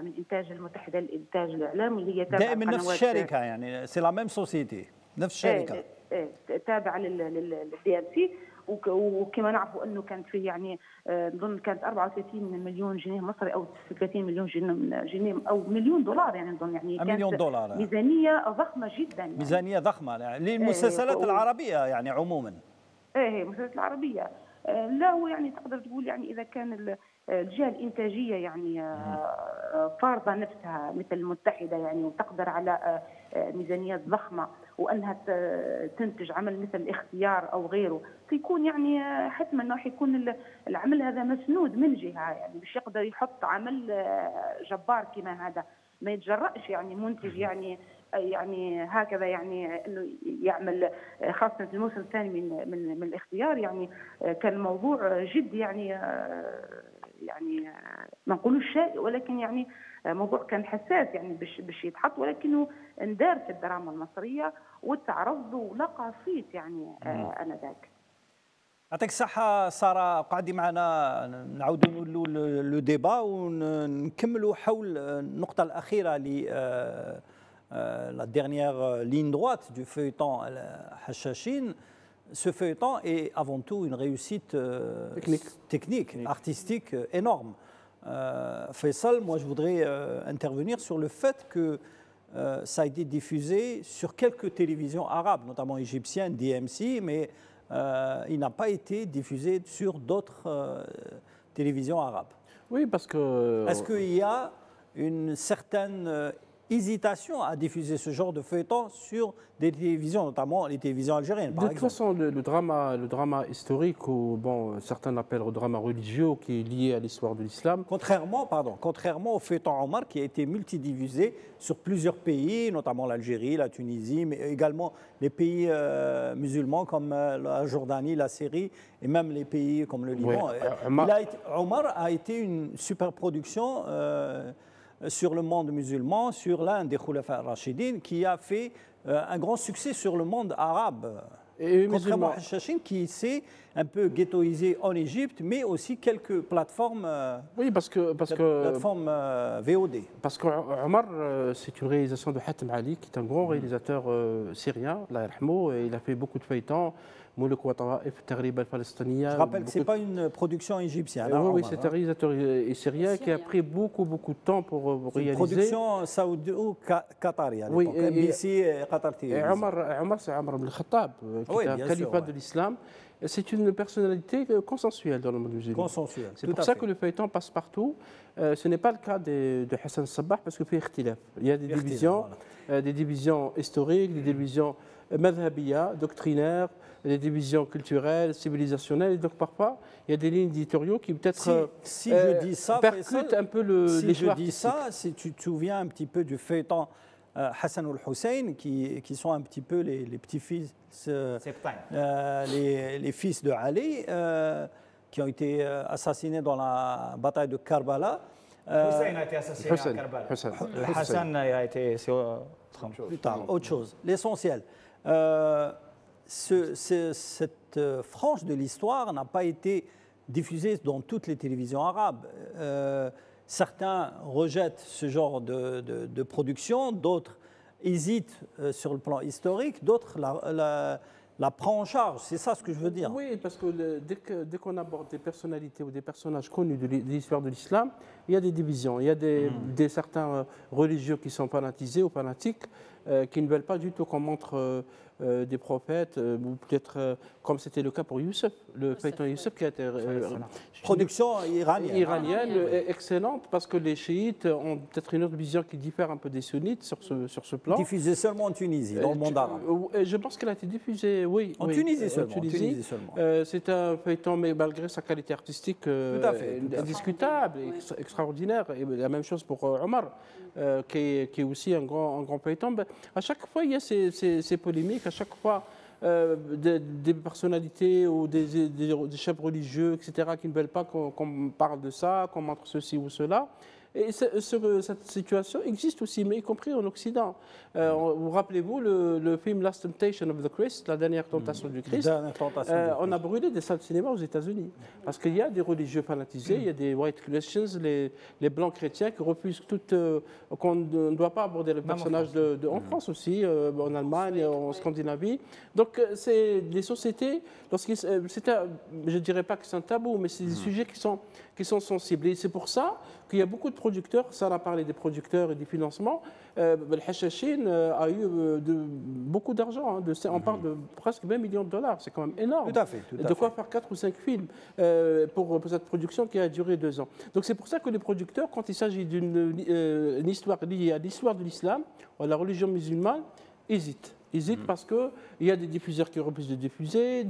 من انتاج المتحده للانتاج الاعلامي اللي هي دائما نفس الشركه، يعني سي لا ميم سوسيتي، نفس الشركه تابعه للدي ام سي. وكما نعرفوا انه كانت فيه يعني نظن كانت 34 مليون جنيه مصري او 30 مليون جنيه او مليون دولار يعني نظن يعني كانت مليون دولار ميزانيه ضخمه جدا يعني. ميزانيه ضخمه يعني للمسلسلات العربيه يعني عموما. ايه المسلسلات العربيه. لا هو يعني تقدر تقول يعني اذا كان الجهه الانتاجيه يعني فارضه نفسها مثل المتحده يعني وتقدر على ميزانيات ضخمه وانها تنتج عمل مثل الاختيار او غيره، فيكون يعني حتما انه حيكون العمل هذا مسنود من جهه يعني باش يقدر يحط عمل جبار كما هذا. ما يتجرأش يعني منتج يعني هكذا يعني انه يعمل خاصه في الموسم الثاني من الاختيار يعني كان الموضوع جد يعني ما نقولوش شيء ولكن يعني موضوع كان حساس يعني باش يتحط، ولكنه اندار في الدراما المصريه وتعرض ولقى صيت يعني انذاك. يعطيك الصحة سارة، قعدي معنا نعاودوا نولوا لو ديبا ونكملوا حول النقطة الأخيرة la dernière ligne droite du feuilleton Hachachine. Ce feuilleton est avant tout une réussite technique, artistique énorme. Faisal, moi je voudrais intervenir sur le fait que ça a été diffusé sur quelques télévisions arabes, notamment égyptiennes, DMC, mais il n'a pas été diffusé sur d'autres télévisions arabes. Oui, parce que... Est-ce qu'il y a une certaine hésitation à diffuser ce genre de feuilleton sur des télévisions, notamment les télévisions algériennes, par exemple? De toute façon, le drama historique, ou bon, certains l'appellent le drama religieux, qui est lié à l'histoire de l'islam. Contrairement au feuilleton Omar, qui a été multidiffusé sur plusieurs pays, notamment l'Algérie, la Tunisie, mais également les pays musulmans comme la Jordanie, la Syrie, et même les pays comme le Liban. Oui, Omar a été une super production sur le monde musulman, sur l'un des Khulafa Rachidin, qui a fait un grand succès sur le monde arabe. Et contrairement à Hachachine, qui s'est un peu ghettoisé en Égypte, mais aussi quelques plateformes, plateformes VOD. Parce qu'Omar, c'est une réalisation de Hatem Ali, qui est un grand réalisateur syrien, et il a fait beaucoup de feuilletons. Je rappelle que ce n'est pas une production égyptienne. Oui, c'est un réalisateur syrien qui a pris beaucoup de temps pour réaliser. Une production saoudi-qatari à l'époque, NBC et Qatar TV. Omar, c'est Omar ibn Khattab, qui est un califat de l'islam. C'est une personnalité consensuelle dans le monde musulman. C'est pour ça que le feuilleton passe partout. Ce n'est pas le cas de Hassan Sabbah, parce qu'il y a des divisions historiques, des divisions madhabiya, doctrinaires, des divisions culturelles, civilisationnelles, et donc parfois il y a des lignes éditoriaux qui peut-être percutent un peu les choix artistiques. Si tu te souviens un petit peu du feuilleton Hassan al-Hussein, qui sont un petit peu les petits-fils, les fils de Ali, qui ont été assassinés dans la bataille de Karbala. Hussein a été assassiné à Karbala. Hassan a été plus tard, autre chose. L'essentiel. Cette frange de l'histoire n'a pas été diffusée dans toutes les télévisions arabes. Certains rejettent ce genre de production, d'autres hésitent sur le plan historique, d'autres la prennent en charge. C'est ça ce que je veux dire. Oui, parce que dès qu'on aborde des personnalités ou des personnages connus de l'histoire de l'islam, il y a des divisions. Il y a certains religieux qui sont fanatisés ou fanatiques, qui ne veulent pas du tout qu'on montre des prophètes, ou peut-être comme c'était le cas pour Youssef, le feuilleton Youssef qui a été production iranienne excellente, parce que les chiites ont peut-être une autre vision qui diffère un peu des sunnites sur ce plan. Diffusée seulement en Tunisie, dans le monde arabe. Je pense qu'elle a été diffusée, oui. En Tunisie seulement. C'est un feuilleton, mais malgré sa qualité artistique indiscutable, extraordinaire. Et la même chose pour Omar, qui est aussi un grand feuilleton. À chaque fois, il y a ces polémiques. À chaque fois, des personnalités ou des chefs religieux, etc., qui ne veulent pas qu'on parle de ça, qu'on montre ceci ou cela. Et cette situation existe aussi, mais y compris en Occident. Vous rappelez-vous le film Last Temptation of the Christ, la dernière tentation du Christ. On a brûlé des salles de cinéma aux États-Unis parce qu'il y a des religieux fanatisés, il y a des white Christians, les blancs chrétiens qui refusent qu'on ne doit pas aborder le personnage en France aussi, en Allemagne, en Scandinavie. Donc c'est des sociétés, je ne dirais pas que c'est un tabou, mais c'est des sujets qui sont sensibles. Et c'est pour ça qu'il y a beaucoup de producteurs, ça a parlé des producteurs et du financement. Le Hachachine a eu beaucoup d'argent, on parle de presque 20 millions de dollars, c'est quand même énorme. Tout à fait. De quoi faire 4 ou 5 films pour cette production qui a duré 2 ans. Donc c'est pour ça que les producteurs, quand il s'agit d'une histoire liée à l'histoire de l'islam ou à la religion musulmane, hésitent parce qu'il y a des diffuseurs qui refusent de diffuser,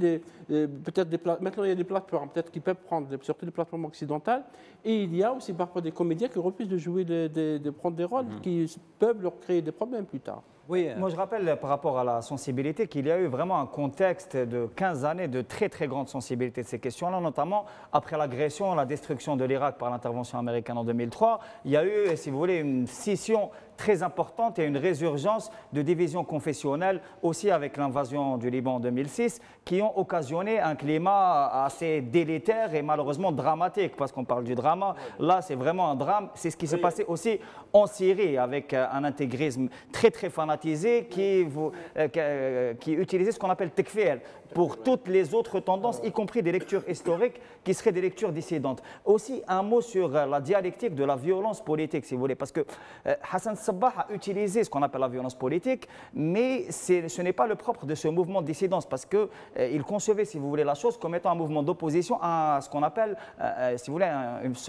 maintenant il y a des plateformes peut-être qui peuvent prendre, surtout des plateformes occidentales, et il y a aussi parfois des comédiens qui refusent de jouer, de prendre des rôles qui peuvent leur créer des problèmes plus tard. Oui, moi je rappelle par rapport à la sensibilité qu'il y a eu vraiment un contexte de 15 années de très très grande sensibilité de ces questions-là, notamment après l'agression, la destruction de l'Irak par l'intervention américaine en 2003. Il y a eu, si vous voulez, une scission très importante et une résurgence de divisions confessionnelles aussi avec l'invasion du Liban en 2006 qui ont occasionné un climat assez délétère et malheureusement dramatique parce qu'on parle du drama. Là, c'est vraiment un drame. C'est ce qui s'est passé aussi en Syrie avec un intégrisme très très fanatisé qui utilisait ce qu'on appelle tekfir pour toutes les autres tendances, y compris des lectures historiques qui seraient des lectures dissidentes. Aussi, un mot sur la dialectique de la violence politique, si vous voulez, parce que Hassan Sabbah a utilisé ce qu'on appelle la violence politique, mais ce n'est pas le propre de ce mouvement de dissidence, parce qu'il concevait, si vous voulez, la chose comme étant un mouvement d'opposition à ce qu'on appelle, si vous voulez,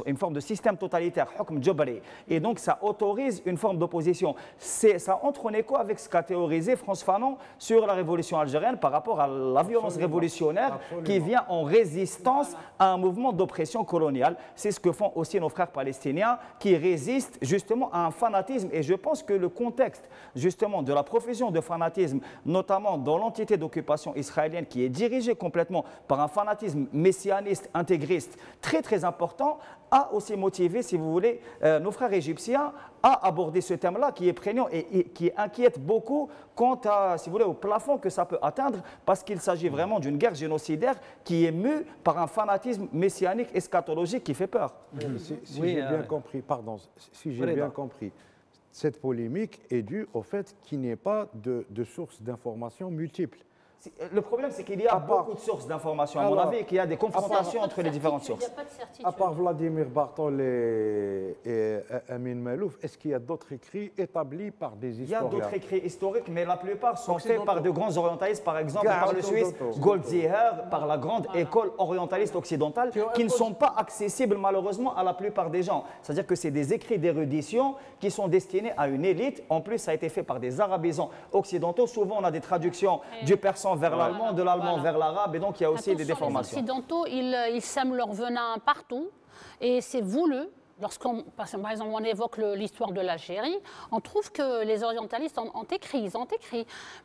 une forme de système totalitaire, hukm jabari. Et donc, ça autorise une forme d'opposition. Ça entre en écho avec ce qu'a théorisé Frantz Fanon sur la révolution algérienne par rapport à la violence révolutionnaire qui vient en résistance à un mouvement d'oppression coloniale. C'est ce que font aussi nos frères palestiniens qui résistent justement à un fanatisme. Et je pense que le contexte justement de la profession de fanatisme, notamment dans l'entité d'occupation israélienne qui est dirigée complètement par un fanatisme messianiste, intégriste, très très important, a aussi motivé, si vous voulez, nos frères égyptiens à aborder ce thème-là qui est prégnant et qui inquiète beaucoup quant à, si vous voulez, au plafond que ça peut atteindre parce qu'il s'agit vraiment d'une guerre génocidaire qui est mue par un fanatisme messianique eschatologique qui fait peur. Si j'ai bien compris, pardon, si j'ai bien compris, cette polémique est due au fait qu'il n'y ait pas de sources d'informations multiples. Le problème, c'est qu'il y a beaucoup de sources d'informations, à mon avis, et qu'il y a des confrontations entre les différentes sources. Il n'y a pas de certitude. À part Vladimir Bartol et Amin Malouf, est-ce qu'il y a d'autres écrits établis par des historiens? Il y a d'autres écrits historiques, mais la plupart sont faits par de grands orientalistes, par exemple par le Suisse Goldziher, par la grande école orientaliste occidentale, qui ne sont pas accessibles malheureusement à la plupart des gens. C'est-à-dire que c'est des écrits d'érudition qui sont destinés à une élite. En plus, ça a été fait par des arabisants occidentaux. Souvent, on a des traductions du persan vers l'allemand, de l'allemand vers l'arabe, et donc il y a aussi des déformations. Les occidentaux, ils sèment leur venin partout, et c'est voulu. Par exemple, on évoque l'histoire de l'Algérie, on trouve que les orientalistes ont écrit,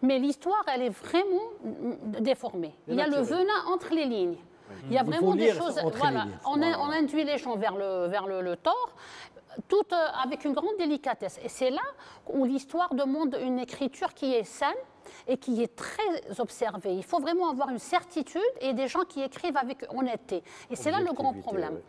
mais l'histoire, elle est vraiment déformée. Il y a le venin entre les lignes. Il y a vraiment des choses. Voilà, on induit les gens vers le tort, tout avec une grande délicatesse. Et c'est là où l'histoire demande une écriture qui est saine et qui est très observée. Il faut vraiment avoir une certitude et des gens qui écrivent avec honnêteté. Et c'est là le grand problème.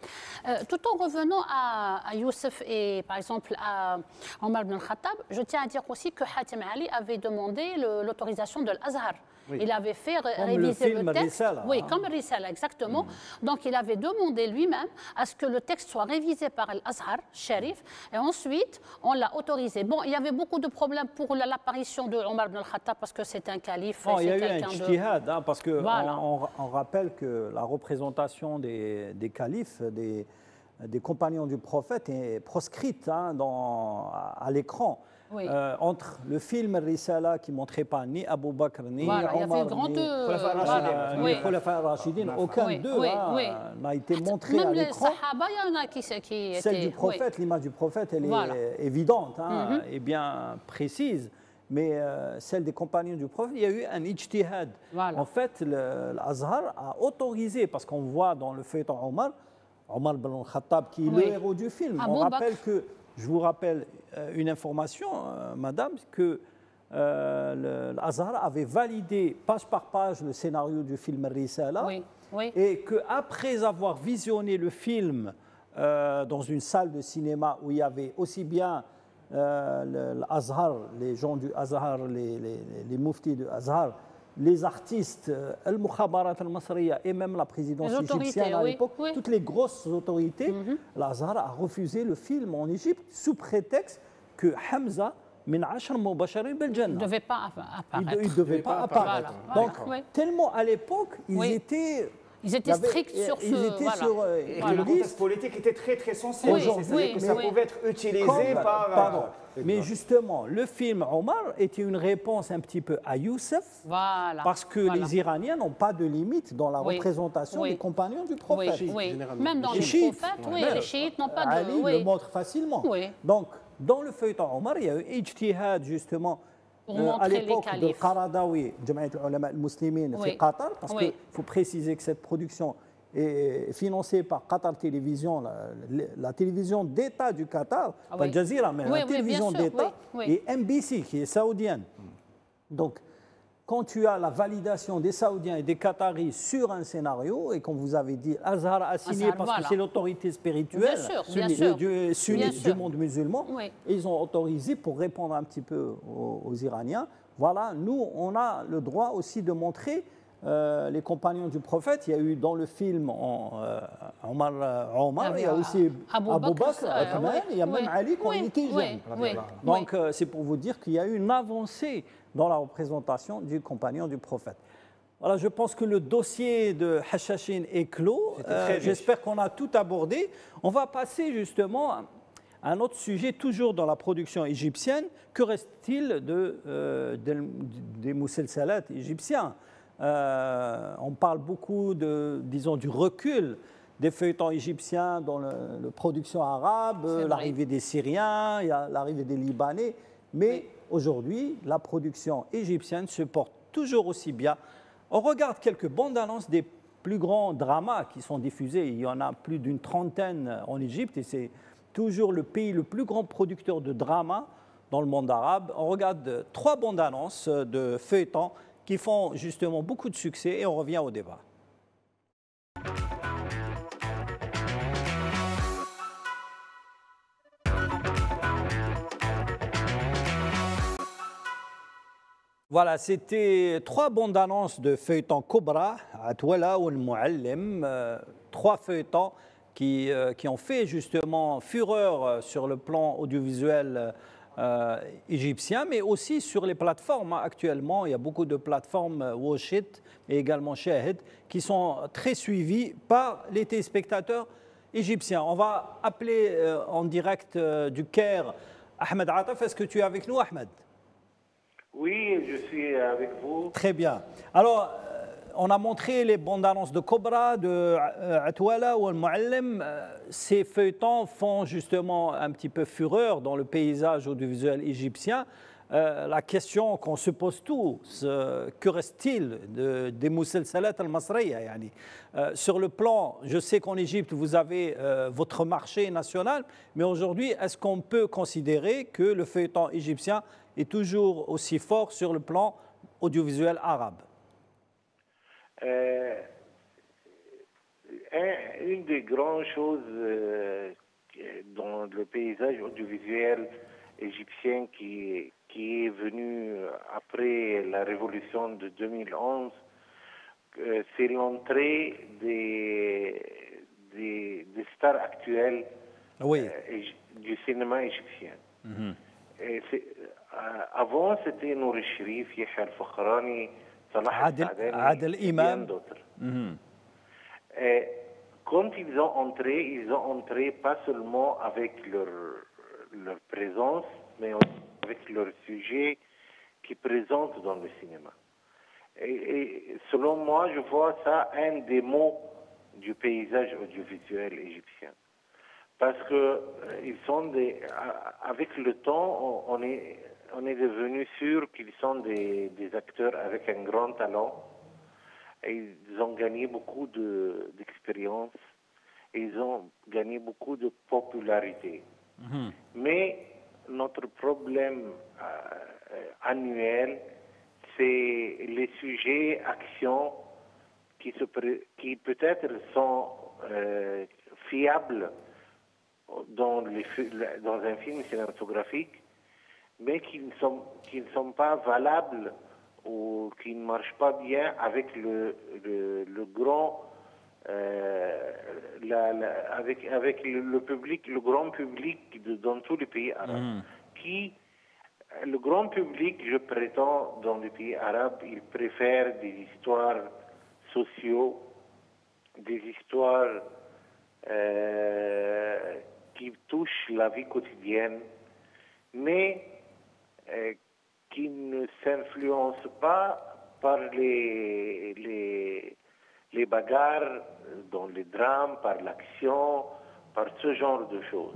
Tout en revenant à Youssef et par exemple à Omar ibn Khattab, je tiens à dire aussi que Hatem Ali avait demandé l'autorisation de l'Azhar. Oui. Il avait fait réviser le texte. Risala, oui, comme Risala, exactement. Donc il avait demandé lui-même à ce que le texte soit révisé par l'Azhar, Sharif, et ensuite on l'a autorisé. Bon, il y avait beaucoup de problèmes pour l'apparition de Omar ibn al-Khattab parce que c'est un calife. Il y a eu un ijtihad, parce qu'on voilà. on rappelle que la représentation des califes, des compagnons du prophète est proscrite à l'écran. Oui. Entre le film Risala qui ne montrait pas ni Abu Bakr, ni Omar, ni Khulafa al-Rashidin, aucun d'eux n'a été montré à l'écran. Celle du prophète, l'image du prophète, elle est évidente et bien précise. Mais celle des compagnons du prophète, il y a eu un ijtihad. En fait, l'Azhar a autorisé, parce qu'on voit dans le feuilleton Omar, Omar Ben Khattab, qui est le héros du film. Je vous rappelle une information, madame, que l'Azhar avait validé page par page le scénario du film Risala, et qu'après avoir visionné le film dans une salle de cinéma où il y avait aussi bien l'Azhar, les gens du Azhar, les muftis du Azhar, les artistes, Al-Mukhabarat al-Masriya et même la présidence égyptienne à l'époque, toutes les grosses autorités, l'Azhar a refusé le film en Égypte sous prétexte que Hamza min ashar mubasharin bil Jannah. Il ne devait pas apparaître. Il ne devait pas apparaître. Donc, tellement à l'époque, ils étaient stricts sur ce. Et que le contexte politique était très très sensible. C'est-à-dire que ça pouvait être utilisé par. Mais justement, le film Omar était une réponse un petit peu à Youssef, parce que les Iraniens n'ont pas de limite dans la représentation des compagnons du prophète. Même dans les prophètes, les chiites n'ont pas de. Ali le montre facilement. Donc, dans le feuilleton Omar, il y a eu ijtihad justement à l'époque de Qaradawi, Jamaat al-Ulama al-Muslimin au Qatar, parce qu'il faut préciser que cette production est financée par Qatar Télévision, la télévision d'État du Qatar, pas Al Jazeera, mais la télévision d'État, et MBC qui est saoudienne. Donc, quand tu as la validation des Saoudiens et des Qataris sur un scénario, et comme vous avez dit, Azhar a signé parce que c'est l'autorité spirituelle sunnite du monde musulman, et ils ont autorisé pour répondre un petit peu aux Iraniens. Voilà, nous, on a le droit aussi de montrer les compagnons du prophète. Il y a eu dans le film Omar, il y a aussi Abu Bakr, il y a même Ali quand il était jeune. Donc, c'est pour vous dire qu'il y a eu une avancée dans la représentation du compagnon du prophète. Voilà, je pense que le dossier de Hachachin est clos. J'espère qu'on a tout abordé. On va passer justement à un autre sujet, toujours dans la production égyptienne. Que reste-t-il des mousselsalat égyptiens? On parle beaucoup disons, du recul des feuilletons égyptiens dans la production arabe, l'arrivée des Syriens, il y a l'arrivée des Libanais. Mais aujourd'hui, la production égyptienne se porte toujours aussi bien. On regarde quelques bandes annonces des plus grands dramas qui sont diffusés. Il y en a plus d'une trentaine en Égypte et c'est toujours le pays le plus grand producteur de dramas dans le monde arabe. On regarde 3 bandes annonces de feuilletons qui font justement beaucoup de succès et on revient au débat. Voilà, c'était 3 bandes annonces de feuilletons Cobra, Atwala ou Al-Muallim, 3 feuilletons qui ont fait justement fureur sur le plan audiovisuel égyptien, mais aussi sur les plateformes. Actuellement, il y a beaucoup de plateformes Washit et également Shahid qui sont très suivies par les téléspectateurs égyptiens. On va appeler en direct du Caire Ahmed Ataf. Est-ce que tu es avec nous, Ahmed? Oui, je suis avec vous. Très bien. Alors, on a montré les bandes annonces de Cobra, de Atwala ou Al-Muallim. Ces feuilletons font justement un petit peu fureur dans le paysage audiovisuel égyptien. La question qu'on se pose tous, que reste-t-il des mousselsalat al-Masriya yani, sur le plan, je sais qu'en Égypte, vous avez votre marché national, mais aujourd'hui, est-ce qu'on peut considérer que le feuilleton égyptien est toujours aussi fort sur le plan audiovisuel arabe? Une des grandes choses dans le paysage audiovisuel égyptien qui est venu après la révolution de 2011, c'est l'entrée des stars actuelles du cinéma égyptien. Avant, c'était Nouri Sherif, Yahya Al-Fakhrani, Salah Adel Imam. D'autres. Quand ils ont entré pas seulement avec leur présence, mais aussi avec leur sujet qui présente dans le cinéma. Et selon moi, je vois ça un des mots du paysage audiovisuel égyptien. Parce que avec le temps, on est devenu sûr qu'ils sont des acteurs avec un grand talent. Et ils ont gagné beaucoup d'expérience. Ils ont gagné beaucoup de popularité. Mais notre problème annuel, c'est les sujets, actions qui peut-être sont fiables dans un film cinématographique, mais qui ne sont pas valables ou qui ne marchent pas bien avec le grand, avec le public, le grand public dans tous les pays arabes. Le grand public, je prétends, dans les pays arabes, il préfère des histoires sociaux, des histoires qui touchent la vie quotidienne, mais qui ne s'influencent pas par les bagarres, dans les drames, par l'action, par ce genre de choses.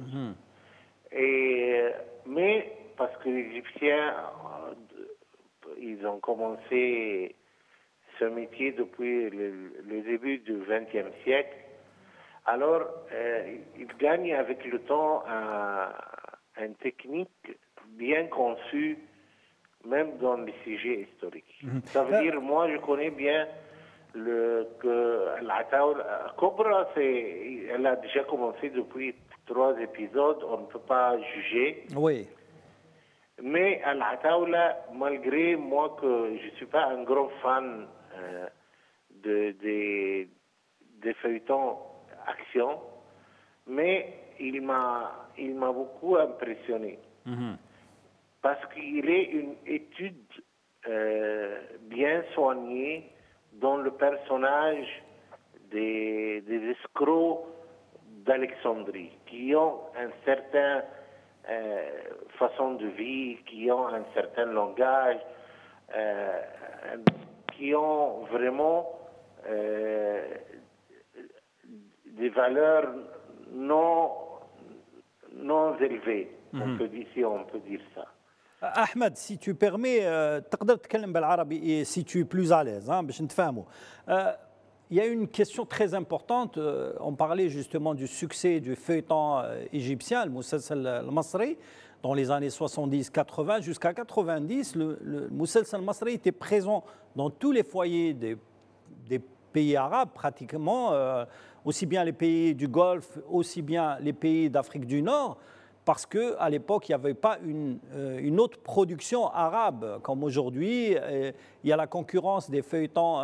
Mais parce que les Égyptiens, ils ont commencé ce métier depuis le début du XXe siècle, alors ils gagnent avec le temps une technique bien conçue, même dans les sujets historiques. Ça veut dire, moi je connais bien que l'Ataoula Cobra, elle a déjà commencé depuis 3 épisodes, on ne peut pas juger. Oui. Mais Al-Ataoula, malgré moi que je ne suis pas un grand fan des feuilletons action, mais il m'a beaucoup impressionné. Parce qu'il est une étude bien soignée dans le personnage des escrocs d'Alexandrie, qui ont un certain façon de vie, qui ont un certain langage, qui ont vraiment des valeurs non élevées, on peut dire ça. Ahmed, si tu permets, تقدر تتكلم بالعربي si tu es plus à l'aise, باش نتفاهموا. Il y a une question très importante. On parlait justement du succès du feuilleton égyptien, le Mousselsel al-Masri, dans les années 70-80 jusqu'à 90. Le Mousselsel al-Masri était présent dans tous les foyers des pays arabes, pratiquement, aussi bien les pays du Golfe, aussi bien les pays d'Afrique du Nord, parce qu'à l'époque, il n'y avait pas une autre production arabe comme aujourd'hui. Il y a la concurrence des feuilletons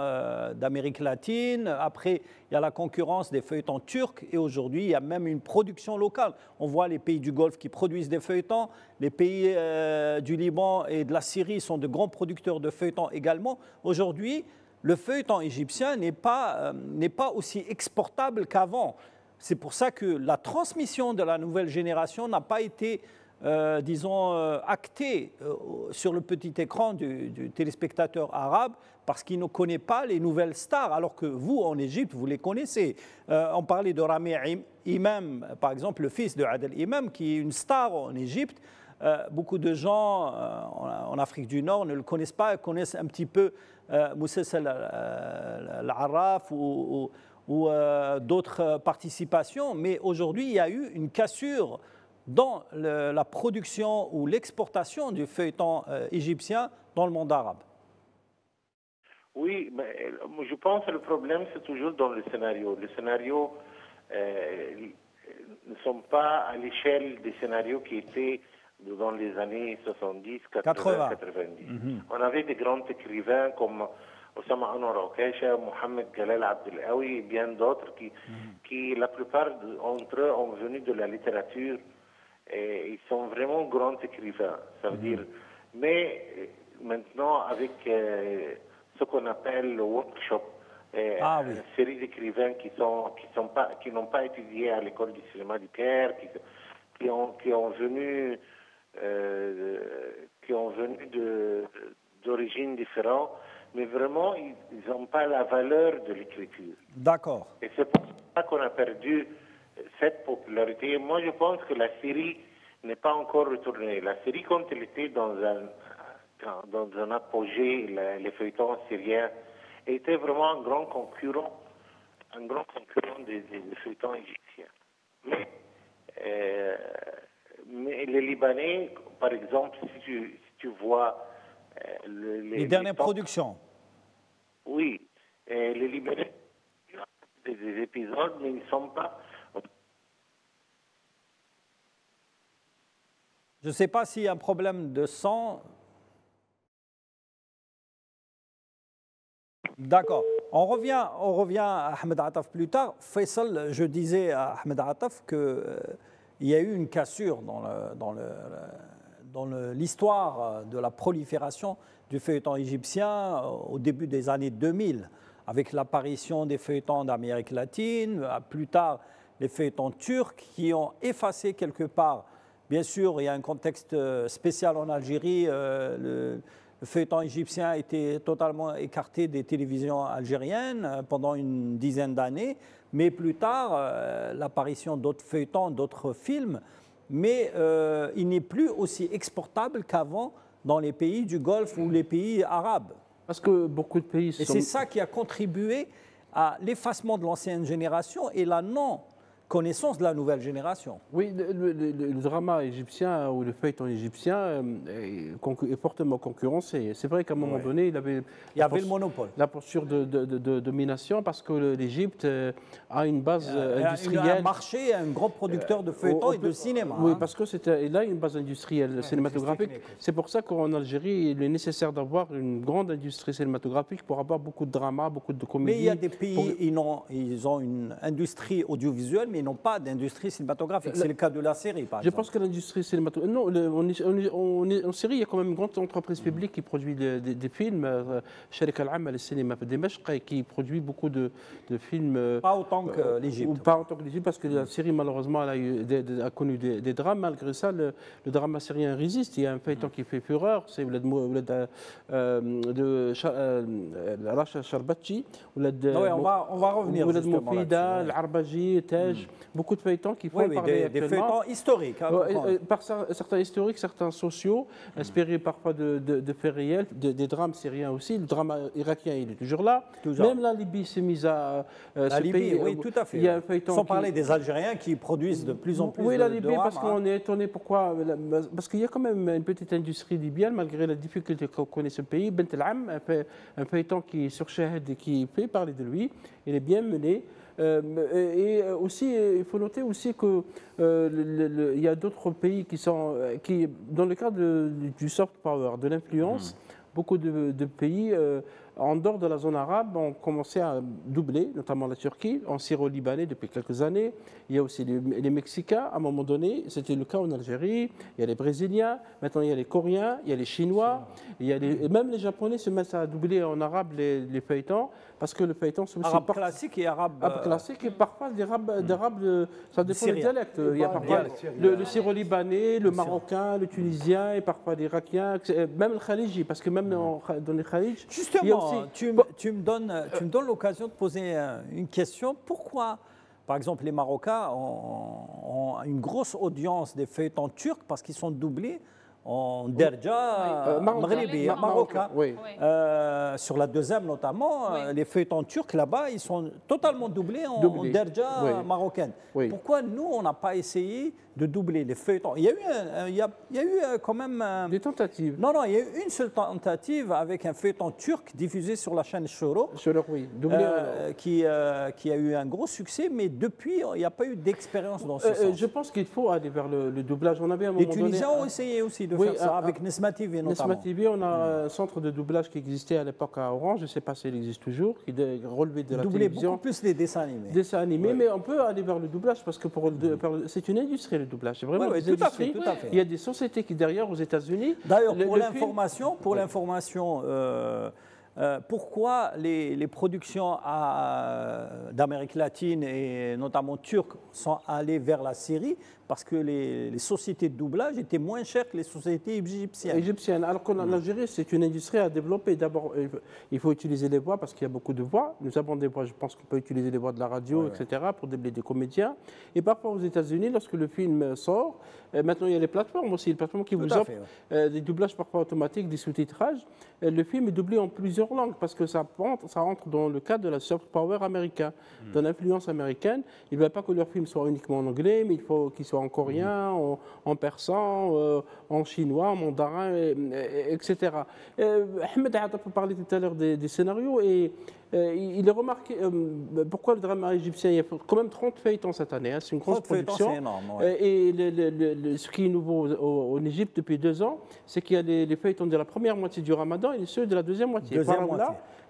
d'Amérique latine, après il y a la concurrence des feuilletons turcs, et aujourd'hui il y a même une production locale. On voit les pays du Golfe qui produisent des feuilletons, les pays du Liban et de la Syrie sont de grands producteurs de feuilletons également. Aujourd'hui, le feuilleton égyptien n'est pas aussi exportable qu'avant. C'est pour ça que la transmission de la nouvelle génération n'a pas été, actée sur le petit écran du téléspectateur arabe, parce qu'il ne connaît pas les nouvelles stars, alors que vous, en Égypte, vous les connaissez. On parlait de Rami Imam, par exemple, le fils de Adel Imam, qui est une star en Égypte. Beaucoup de gens en Afrique du Nord ne le connaissent pas, connaissent un petit peu Mousselsel al-Arraf ou d'autres participations, mais aujourd'hui, il y a eu une cassure dans la production ou l'exportation du feuilleton égyptien dans le monde arabe. Oui, mais je pense que le problème, c'est toujours dans le scénario. Les scénarios ne sont pas à l'échelle des scénarios qui étaient dans les années 70, 80, 90. On avait des grands écrivains comme Osama Anwar Okesha, Mohamed Galal Abdelawi et bien d'autres qui la plupart d'entre eux ont venu de la littérature et ils sont vraiment grands écrivains. Ça veut dire, mais maintenant avec ce qu'on appelle le workshop, une série d'écrivains qui n'ont pas étudié à l'école du cinéma du Caire, qui ont venu d'origines différentes, mais vraiment, ils n'ont pas la valeur de l'écriture. D'accord. Et c'est pour ça qu'on a perdu cette popularité. Moi, je pense que la série n'est pas encore retournée. La série, quand elle était dans un apogée, les feuilletons syriens, était vraiment un grand concurrent des feuilletons égyptiens. Mais les Libanais, par exemple, si tu vois les dernières productions. Oui, les Libanais, des épisodes, mais ils ne sont pas. Je ne sais pas s'il y a un problème de son. D'accord. On revient à Ahmed Attaf plus tard. Faisal, je disais à Ahmed Attaf qu'il y a eu une cassure dans l'histoire de la prolifération du feuilleton égyptien au début des années 2000, avec l'apparition des feuilletons d'Amérique latine, plus tard les feuilletons turcs qui ont effacé quelque part. Bien sûr, il y a un contexte spécial en Algérie. Le feuilleton égyptien a été totalement écarté des télévisions algériennes pendant une dizaine d'années, mais plus tard, l'apparition d'autres feuilletons, d'autres films, mais il n'est plus aussi exportable qu'avant dans les pays du Golfe ou les pays arabes. Parce que beaucoup de pays Et c'est ça qui a contribué à l'effacement de l'ancienne génération et la non-connaissance de la nouvelle génération. Oui, le drama égyptien ou le feuilleton égyptien est fortement concurrencé. C'est vrai qu'à un moment donné, il y avait le monopole. La posture de domination parce que l'Égypte a une base industrielle. Il a un marché, un gros producteur de feuilletons et de cinéma. Oui, parce que il a une base industrielle cinématographique. C'est pour ça qu'en Algérie, il est nécessaire d'avoir une grande industrie cinématographique pour avoir beaucoup de drama, beaucoup de comédie. Mais il y a des pays, ils ont une industrie audiovisuelle, mais ils n'ont pas d'industrie cinématographique. C'est le cas de la série, par exemple. Je pense que l'industrie cinématographique... Non, en Syrie, il y a quand même une grande entreprise publique qui produit des films. Sharika Al-Amma, le cinéma de Dimashq, qui produit beaucoup de films... Pas autant que l'Égypte. Pas autant que l'Égypte, parce que la Syrie, malheureusement, a connu des drames. Malgré ça, le drama syrien résiste. Il y a un feuilleton qui fait fureur, c'est de Racha Sharbachi. On va revenir justement là-dessus. L'Arbaji, Tej, beaucoup de feuilletons qui font parler des feuilletons historiques. Par certains historiques, certains sociaux, inspirés parfois de faits réels, des drames syriens aussi. Le drame irakien, il est toujours là. Même la Libye s'est mise à... La Libye, oui, tout à fait. Il y a un feuilleton sans parler des Algériens qui produisent de plus en plus oui, de la Libye, drames, parce qu'on est étonné pourquoi... Parce qu'il y a quand même une petite industrie libyenne, malgré la difficulté qu'on connaît ce pays. Bent el-Am, un feuilleton qui sur Shahid et qui fait parler de lui. Il est bien mené. Et aussi, il faut noter aussi qu'il y a d'autres pays qui, dans le cadre du soft power, de l'influence, beaucoup de pays en dehors de la zone arabe ont commencé à doubler, notamment la Turquie, en syro-libanais depuis quelques années. Il y a aussi les Mexicains, à un moment donné, c'était le cas en Algérie. Il y a les Brésiliens, maintenant il y a les Coréens, il y a les Chinois, et même les Japonais se mettent à doubler en arabe les feuilletons, parce que le feuilleton c'est aussi arabe classique et arabe classique et parfois d'arabe, ça dépend des dialectes. Il y a parfois le syro-libanais, le marocain, le tunisien et parfois l'Irakien, même le khaliji, parce que même dans les khalij, justement, tu me donnes l'occasion de poser une question. Pourquoi, par exemple, les Marocains ont une grosse audience des feuilletons turcs parce qu'ils sont doublés en derja, maghribi, marocain. Oui. Sur la deuxième notamment, les feuilletons turcs là-bas, ils sont totalement doublés en derja marocaine. Oui. Pourquoi nous, on n'a pas essayé de doubler les feuilletons? Il y a eu quand même... des tentatives. Non, il y a eu une seule tentative avec un feuilleton turc diffusé sur la chaîne Shorouk, oui. qui a eu un gros succès, mais depuis, il n'y a pas eu d'expérience dans ce sens. Je pense qu'il faut aller vers le doublage. On avait un moment les Tunisiens ont essayé aussi de faire ça avec Nesma TV notamment. Nesma TV, on a un centre de doublage qui existait à l'époque à Orange, je ne sais pas s'il existe toujours, qui relevait de la télévision. Beaucoup plus les dessins animés. Dessins animés, mais on peut aller vers le doublage parce que c'est une industrie le doublage. C'est vraiment une industrie. Tout à fait. Il y a des sociétés qui derrière aux États-Unis. D'ailleurs, pour l'information, pourquoi les productions d'Amérique latine et notamment turques sont allées vers la Syrie? Parce que les sociétés de doublage étaient moins chères que les sociétés égyptiennes. Alors qu'en Algérie, c'est une industrie à développer. D'abord, il faut utiliser les voix parce qu'il y a beaucoup de voix. Nous avons des voix, je pense qu'on peut utiliser les voix de la radio, etc., pour doubler des comédiens. Et parfois aux États-Unis, lorsque le film sort, maintenant il y a les plateformes aussi, les plateformes qui vous offrent des doublages parfois automatiques, des sous-titrages. Le film est doublé en plusieurs langues parce que ça rentre dans le cadre de la soft power américain, de l'influence américaine. Ils ne veulent pas que leurs films soient uniquement en anglais, mais il faut qu'ils soient en coréen, en persan, en chinois, en mandarin, etc. Ahmed a parlé tout à l'heure des scénarios et il a remarqué pourquoi le drama égyptien, il y a quand même 30 feuilletons cette année, hein, c'est une grosse production. C'est énorme, ouais. Et ce qui est nouveau en Égypte depuis 2 ans, c'est qu'il y a les feuilletons de la première moitié du Ramadan et ceux de la deuxième moitié.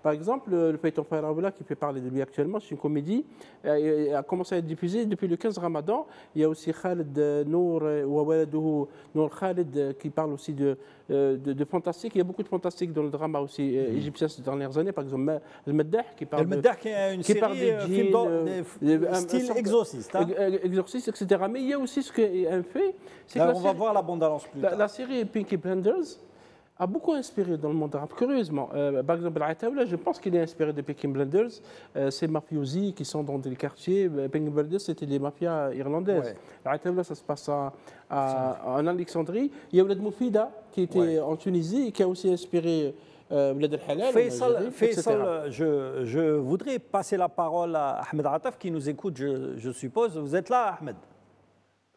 Par exemple, le feuilleton Faraoula qui fait parler de lui actuellement, c'est une comédie, a commencé à être diffusée depuis le 15 Ramadan. Il y a aussi Khaled Nour Khaled qui parle aussi de fantastique. Il y a beaucoup de fantastique dans le drama aussi égyptien ces dernières années. Par exemple, El Meddah qui parle qui est une série style exorciste. Exorciste, etc. Mais il y a aussi ce qui est un fait. On va voir la bande-annonce plus tard. La série Peaky Blinders a beaucoup inspiré dans le monde arabe, curieusement. Par exemple, Al-Ataoula, je pense qu'il est inspiré de Peaky Blinders. Ces mafiosi qui sont dans des quartiers. Peaky Blinders, c'était des mafias irlandaises. Ouais. Al-Ataoula, ça se passe en Alexandrie. Il y a Oulad Moufida qui était en Tunisie et qui a aussi inspiré Oulad al-Halal. Faisal, je voudrais passer la parole à Ahmed Ataf qui nous écoute, je suppose. Vous êtes là, Ahmed?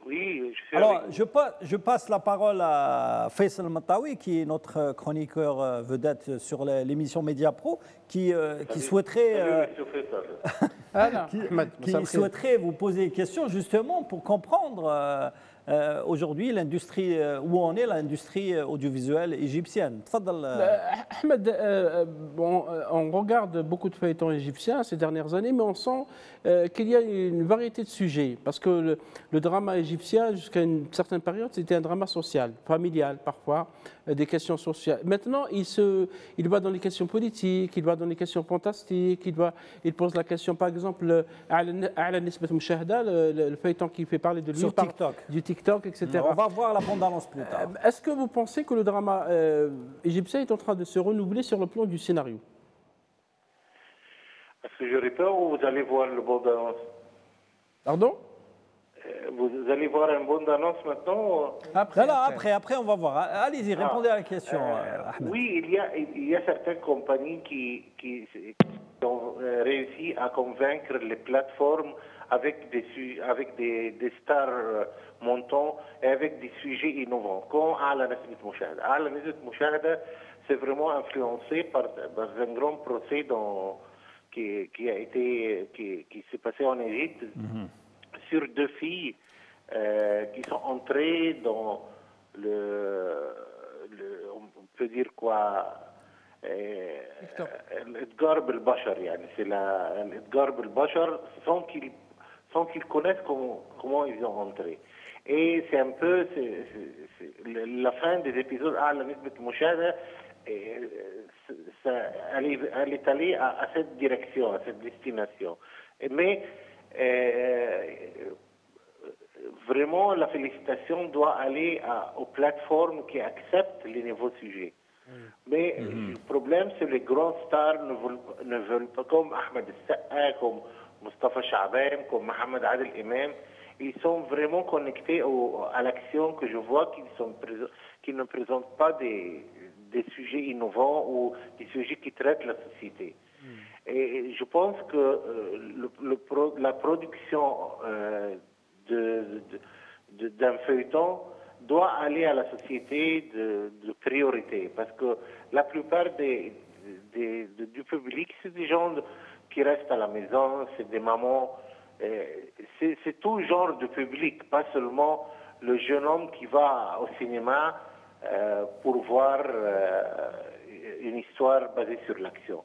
Oui, je suis. Alors, je passe la parole à Faisal Matawi, qui est notre chroniqueur vedette sur l'émission Média Pro, qui souhaiterait, souhaiterait vous poser une question justement pour comprendre aujourd'hui l'industrie, où en est l'industrie audiovisuelle égyptienne. Ahmed, on regarde beaucoup de feuilletons égyptiens ces dernières années, mais on sent qu'il y a une variété de sujets. Parce que le drama égyptien, jusqu'à une certaine période, c'était un drama social, familial parfois, des questions sociales. Maintenant, il va dans les questions politiques, il va dans les questions fantastiques, il pose la question, par exemple, A'la Nisbat Mouchahda, le feuilleton qui fait parler de lui, sur TikTok. Du TikTok, etc. On va voir la bande-annonce plus tard. Est-ce que vous pensez que le drama égyptien est en train de se renouveler sur le plan du scénario? Est-ce que j'aurais peur ou vous allez voir le bande-annonce? Pardon? Vous allez voir un bande-annonce maintenant? Après, on va voir. Allez-y, répondez à la question, Ahmed. Oui, il y a certaines compagnies qui ont réussi à convaincre les plateformes avec des stars montants et avec des sujets innovants, comme A'la Nisbat Mouchahda. A'la Nisbat Mouchahda, c'est vraiment influencé par un grand procès qui s'est passé en Égypte sur 2 filles qui sont entrées dans on peut dire quoi, l'Idgar Bel-Bachar, c'est l'Idgar Bel-Bachar sans qu'ils connaissent comment ils ont entré. Et c'est un peu la fin des épisodes A'la Nisbat Mouchahda, elle est allée à cette direction, à cette destination. Mais vraiment, la félicitation doit aller aux plateformes qui acceptent les nouveaux sujets. Mais le problème, c'est que les grands stars ne veulent pas, comme Ahmed Al-Saqqa, comme Mustafa Cha'ban, comme Mohamed Adel Imam. Ils sont vraiment connectés à l'action que je vois qu'ils ne présentent pas des sujets innovants ou des sujets qui traitent la société. Et je pense que la production d'un feuilleton doit aller à la société de priorité, parce que la plupart du public, c'est des gens qui restent à la maison, c'est des mamans, c'est tout genre de public, pas seulement le jeune homme qui va au cinéma pour voir une histoire basée sur l'action.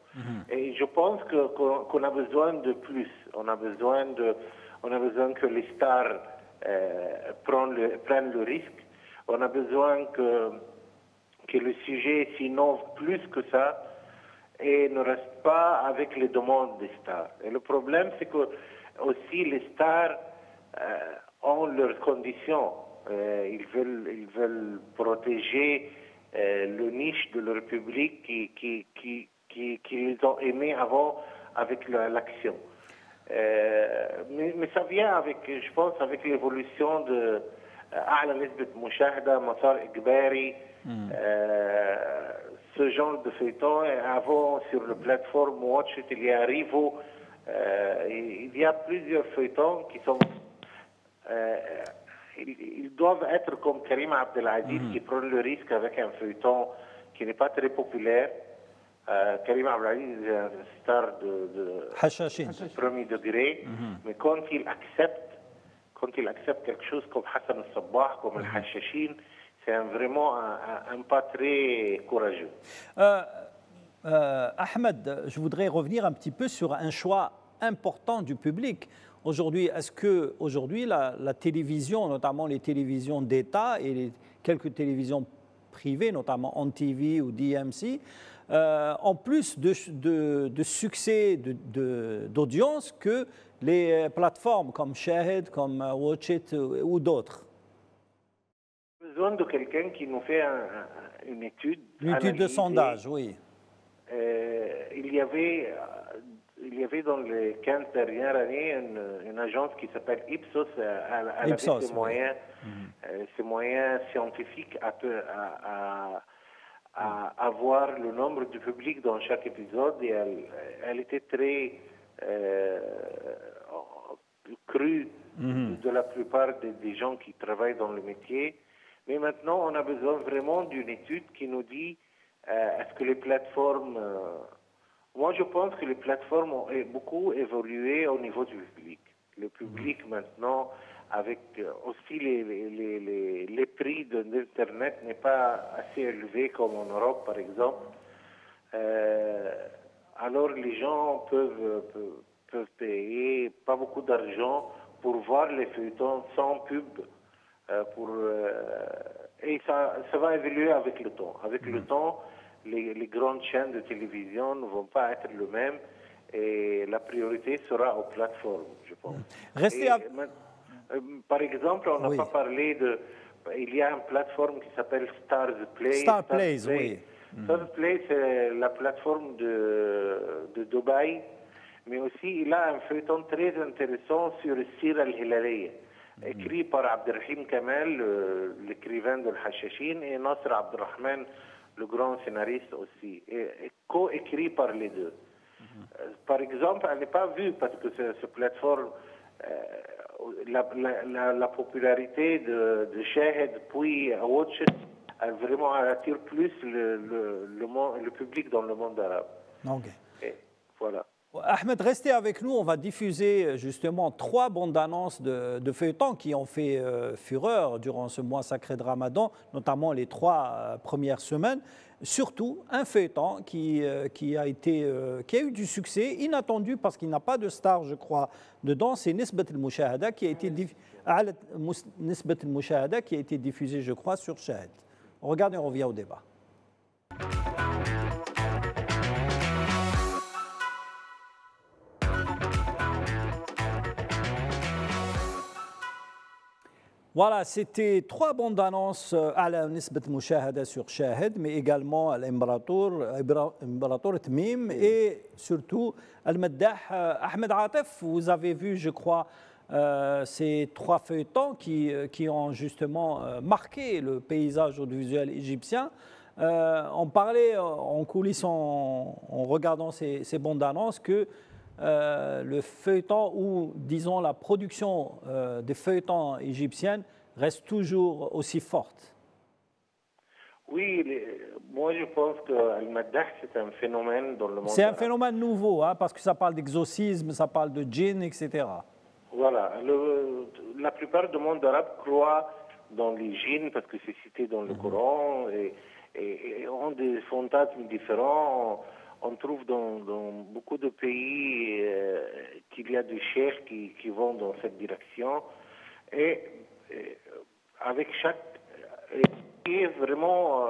Et je pense qu'on a besoin de plus. On a besoin que les stars prennent le risque. On a besoin que le sujet s'innove plus que ça et ne reste pas avec les demandes des stars. Et le problème, c'est que aussi les stars ont leurs conditions. Ils veulent protéger le niche de leur public qui les ont aimés avant avec l'action. Mais ça vient je pense, avec l'évolution de A'la Nisbat Mouchahda, Masar Igbari. ce genre de feuilleton. Et avant, sur la plateforme Watch It, il y a Rivo. Il y a plusieurs feuilletons qui sont... ils doivent être comme Karim Abdelaziz qui prend le risque avec un feuilleton qui n'est pas très populaire. Karim Abdelaziz est un star de premier degré, mais quand il accepte quelque chose comme Hassan al-Sabbah, comme le Hachachine, c'est vraiment un pas très courageux. Ahmed, je voudrais revenir un petit peu sur un choix important du public. Aujourd'hui, est-ce que aujourd'hui la télévision, notamment les télévisions d'État et quelques télévisions privées, notamment ONTV ou DMC, ont plus de succès d'audience que les plateformes comme Shahid, comme Watch It ou d'autres? Besoin de quelqu'un qui nous fait une étude. Une étude de sondage, oui. Il y avait dans les 15 dernières années une agence qui s'appelle Ipsos. Elle avait ses moyens scientifiques à avoir le nombre de public dans chaque épisode et elle était très crue de la plupart des gens qui travaillent dans le métier. Mais maintenant, on a besoin vraiment d'une étude qui nous dit est-ce que les plateformes... moi, je pense que les plateformes ont beaucoup évolué au niveau du public. Le public, maintenant, avec aussi les prix de l'Internet n'est pas assez élevé comme en Europe, par exemple. Alors, les gens peuvent payer pas beaucoup d'argent pour voir les feuilletons sans pub. Et ça va évoluer avec le temps. Avec le temps, les grandes chaînes de télévision ne vont pas être les mêmes et la priorité sera aux plateformes, je pense. Par exemple, on n'a pas parlé de... Il y a une plateforme qui s'appelle Stars Play. Stars Play, oui. Stars Play, c'est la plateforme de Dubaï, mais aussi il a un feuilleton très intéressant sur Sir al-Hilaliya, écrit par Abdelrahim Kamel, l'écrivain de Hachachine, et Nasr Abdelrahman, le grand scénariste aussi, et co-écrit par les deux. Par exemple, elle n'est pas vue parce que cette plateforme, la popularité de Shahid puis Watch It, elle vraiment attire plus le public dans le monde arabe. Okay. Et voilà. Ahmed, restez avec nous. On va diffuser justement 3 bandes annonces de feuilletons qui ont fait fureur durant ce mois sacré de Ramadan, notamment les 3 premières semaines. Surtout un feuilleton qui a eu du succès inattendu parce qu'il n'a pas de star, je crois, dedans. C'est Nisbat al-Mushahada qui a été diffusé, je crois, sur Shahid. Regardez, on revient au débat. Voilà, c'était 3 bandes annonces à la Nisbat Mushahada sur Shahid, mais également à l'Imperator Tmim et surtout Al-Maddah. Ahmed Atef, vous avez vu, je crois, ces 3 feuilletons qui ont justement marqué le paysage audiovisuel égyptien. On parlait en coulisses, en regardant ces bandes annonces, que le feuilleton ou, disons, la production des feuilletons égyptiennes reste toujours aussi forte. Oui, moi je pense que Al-Maddah, c'est un phénomène dans le monde. C'est un phénomène nouveau, hein, parce que ça parle d'exorcisme, ça parle de djinn, etc. Voilà. La plupart du monde arabe croit dans les djinns parce que c'est cité dans le Coran et ont des fantasmes différents. On trouve dans beaucoup de pays qu'il y a des cheikhs qui vont dans cette direction. Et avec chaque... vraiment,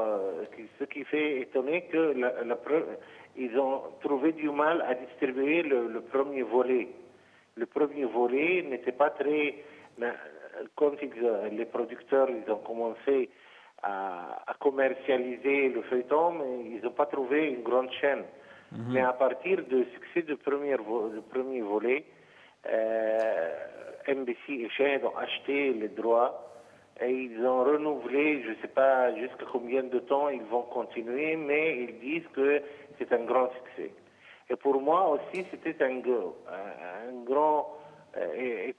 ce qui fait étonner que ils ont trouvé du mal à distribuer le premier volet. Le premier volet n'était pas très... Quand les producteurs ils ont commencé à commercialiser le feuilleton, mais ils n'ont pas trouvé une grande chaîne. Mais à partir du succès du premier volet, MBC et Shahid ont acheté les droits Et ils ont renouvelé, je ne sais pas jusqu'à combien de temps ils vont continuer, mais ils disent que c'est un grand succès. Et pour moi aussi, c'était un grand... je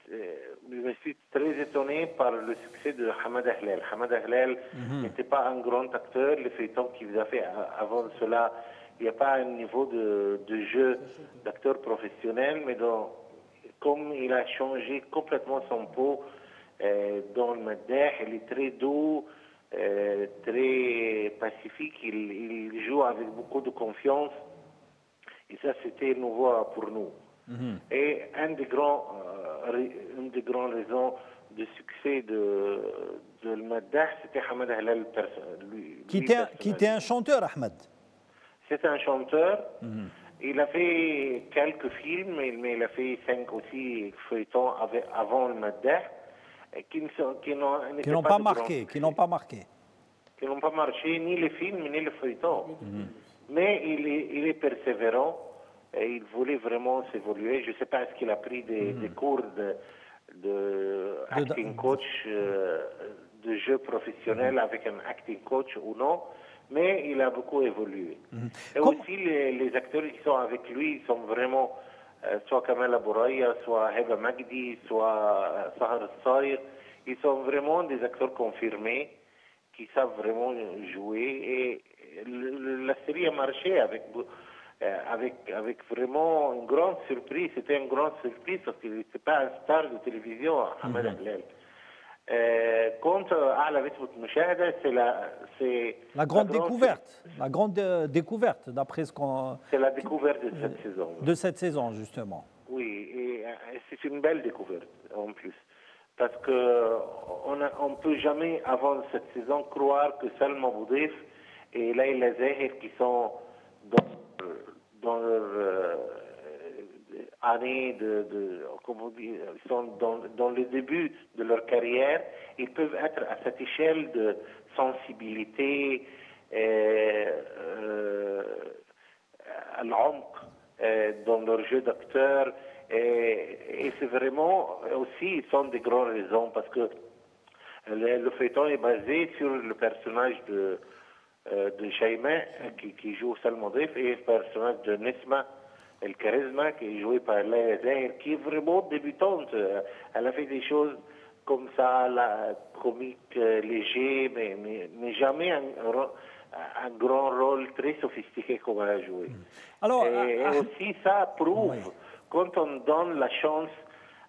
me suis très étonné par le succès de Hamad Ahlel. Hamad Ahlel n'était pas un grand acteur. Les feuilletons qu'il a fait avant cela, il n'y a pas un niveau de jeu d'acteur professionnel, mais comme il a changé complètement son peau dans le Maddah, il est très doux, très pacifique, il joue avec beaucoup de confiance. Et ça, c'était nouveau pour nous. Et une des grandes raisons de succès de le Maddah, c'était Hamad Ahlel, qui était un chanteur, Ahmed. C'est un chanteur. Il a fait quelques films, mais il a fait 5 aussi feuilletons avant le Maddah, qui n'ont pas marqué. Qui n'ont pas marché, ni les films, ni les feuilletons. Mais il est persévérant et il voulait vraiment s'évoluer. Je ne sais pas est-ce qu'il a pris des cours de acting coach, de jeu professionnel avec un acting coach ou non, mais il a beaucoup évolué. Et aussi les acteurs qui sont avec lui, ils sont vraiment soit Kamal Abouraya, soit Heba Magdi, soit Sahar Saïr. Ils sont vraiment des acteurs confirmés qui savent vraiment jouer. Et la série a marché avec vraiment une grande surprise. C'était une grande surprise parce qu'il n'était pas un star de télévision, Hamad Ahlel. Quant à la c'est la grande découverte. La grande découverte, d'après ce qu'on... C'est la découverte de cette saison. De cette saison, justement. Oui, et c'est une belle découverte, en plus. Parce qu'on ne peut jamais, avant cette saison, croire que Salma Boudif et Layla Zahir, qui sont dans leur année comment dire, ils sont dans le début de leur carrière, ils peuvent être à cette échelle de sensibilité, à l'ombre dans leur jeu d'acteur. Et c'est vraiment aussi, ils sont des grandes raisons parce que le feuilleton est basé sur le personnage de Shaima qui joue Salma Boudif et le personnage de Nesma El Charisma qui est joué par Layla Zahir, qui est vraiment débutante. Elle a fait des choses comme ça, comique, léger, mais jamais un grand rôle très sophistiqué comme elle a joué. Alors, et aussi ça prouve, quand on donne la chance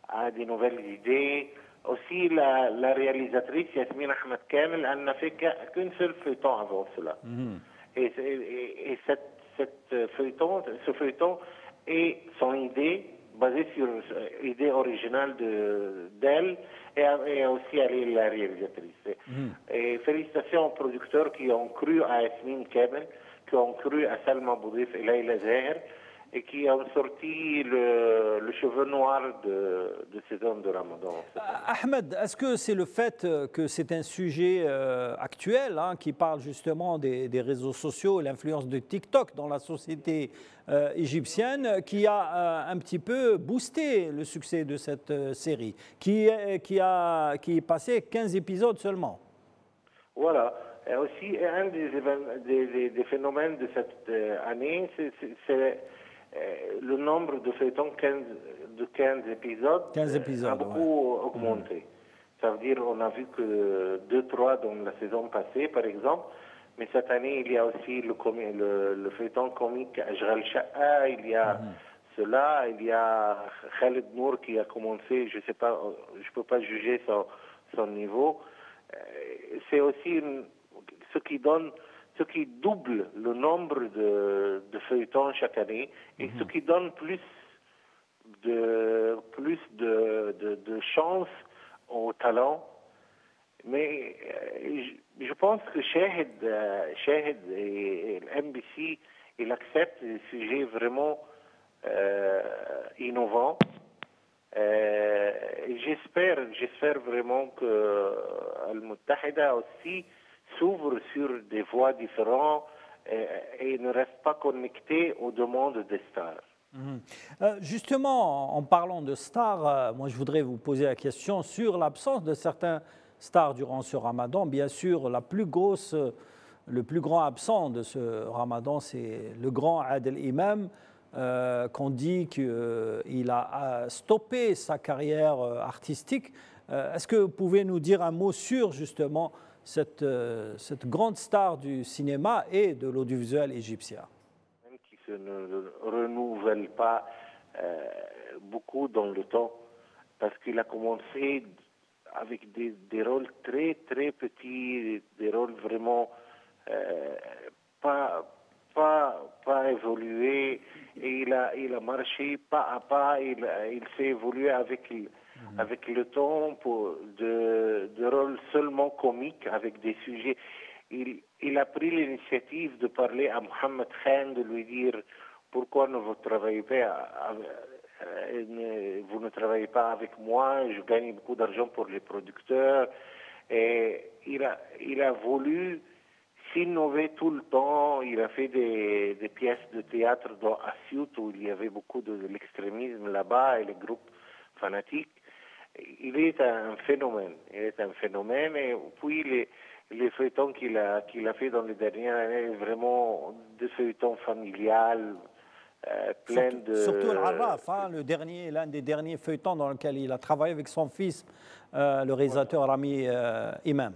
à des nouvelles idées, aussi la réalisatrice Yasmine Ahmed Kamel, elle n'a fait qu'un seul feuilleton avant cela. Et ce feuilleton et son idée, basée sur l'idée originale d'elle, et aussi elle est la réalisatrice. Et félicitations aux producteurs qui ont cru à Yasmine Kamel, qui ont cru à Salma Boudif et Layla Zahir, et qui ont sorti le cheveu noir de saison de Ramadan. Ahmed, est-ce que c'est le fait que c'est un sujet actuel qui parle justement des réseaux sociaux et l'influence de TikTok dans la société égyptienne qui a un petit peu boosté le succès de cette série, qui est passé 15 épisodes seulement? Voilà. Et aussi, un des phénomènes de cette année, c'est le nombre de feuilletons de 15 épisodes, a beaucoup augmenté. Ça veut dire qu'on a vu que 2-3 dans la saison passée, par exemple, mais cette année, il y a aussi le feuilleton comique Ajral Sha'a, il y a cela, il y a Khaled Nour qui a commencé, je sais pas, je peux pas juger son niveau. C'est aussi ce qui double le nombre de feuilletons chaque année et ce qui donne plus de chance au talent. Mais je pense que Shahid et l'NBC, ils acceptent des sujets vraiment innovants. J'espère vraiment que Al-Muttahida aussi s'ouvre sur des voies différentes et ne reste pas connecté aux demandes des stars. Justement, en parlant de stars, moi je voudrais vous poser la question sur l'absence de certains stars durant ce ramadan. Bien sûr, le plus grand absent de ce ramadan, c'est le grand Adel Imam, qu'on dit qu'il a stoppé sa carrière artistique. Est-ce que vous pouvez nous dire un mot sur justement cette grande star du cinéma et de l'audiovisuel égyptien? Qui ne renouvelle pas beaucoup dans le temps, parce qu'il a commencé avec des rôles très très petits, des rôles vraiment pas évolués, et il a marché pas à pas, il s'est évolué avec le temps de rôles seulement comiques, avec des sujets. Il a pris l'initiative de parler à Mohamed Khan, de lui dire pourquoi vous ne travaillez pas avec moi, je gagne beaucoup d'argent pour les producteurs. Et il a voulu s'innover tout le temps. Il a fait des pièces de théâtre dans Assiout, où il y avait beaucoup de l'extrémisme là-bas et les groupes fanatiques. Il est un phénomène. Et puis les feuilletons qu'il a fait dans les dernières années, vraiment des feuilletons familiales, plein de... Surtout Al-Arraf, l'un des derniers feuilletons dans lequel il a travaillé avec son fils, le réalisateur Rami Imam.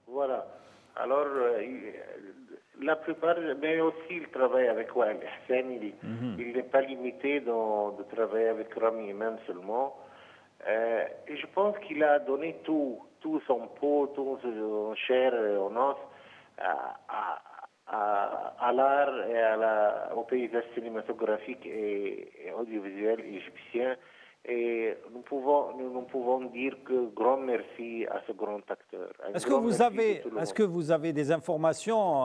Voilà. Alors, la plupart, mais aussi il travaille avec Wael Hussein. Il n'est pas limité de travailler avec Rami Imam seulement. Et je pense qu'il a donné tout son pot, tout son chair en os à l'art et au paysage cinématographique et audiovisuel égyptien. Et nous pouvons dire que grand merci à ce grand acteur. Est-ce que vous avez des informations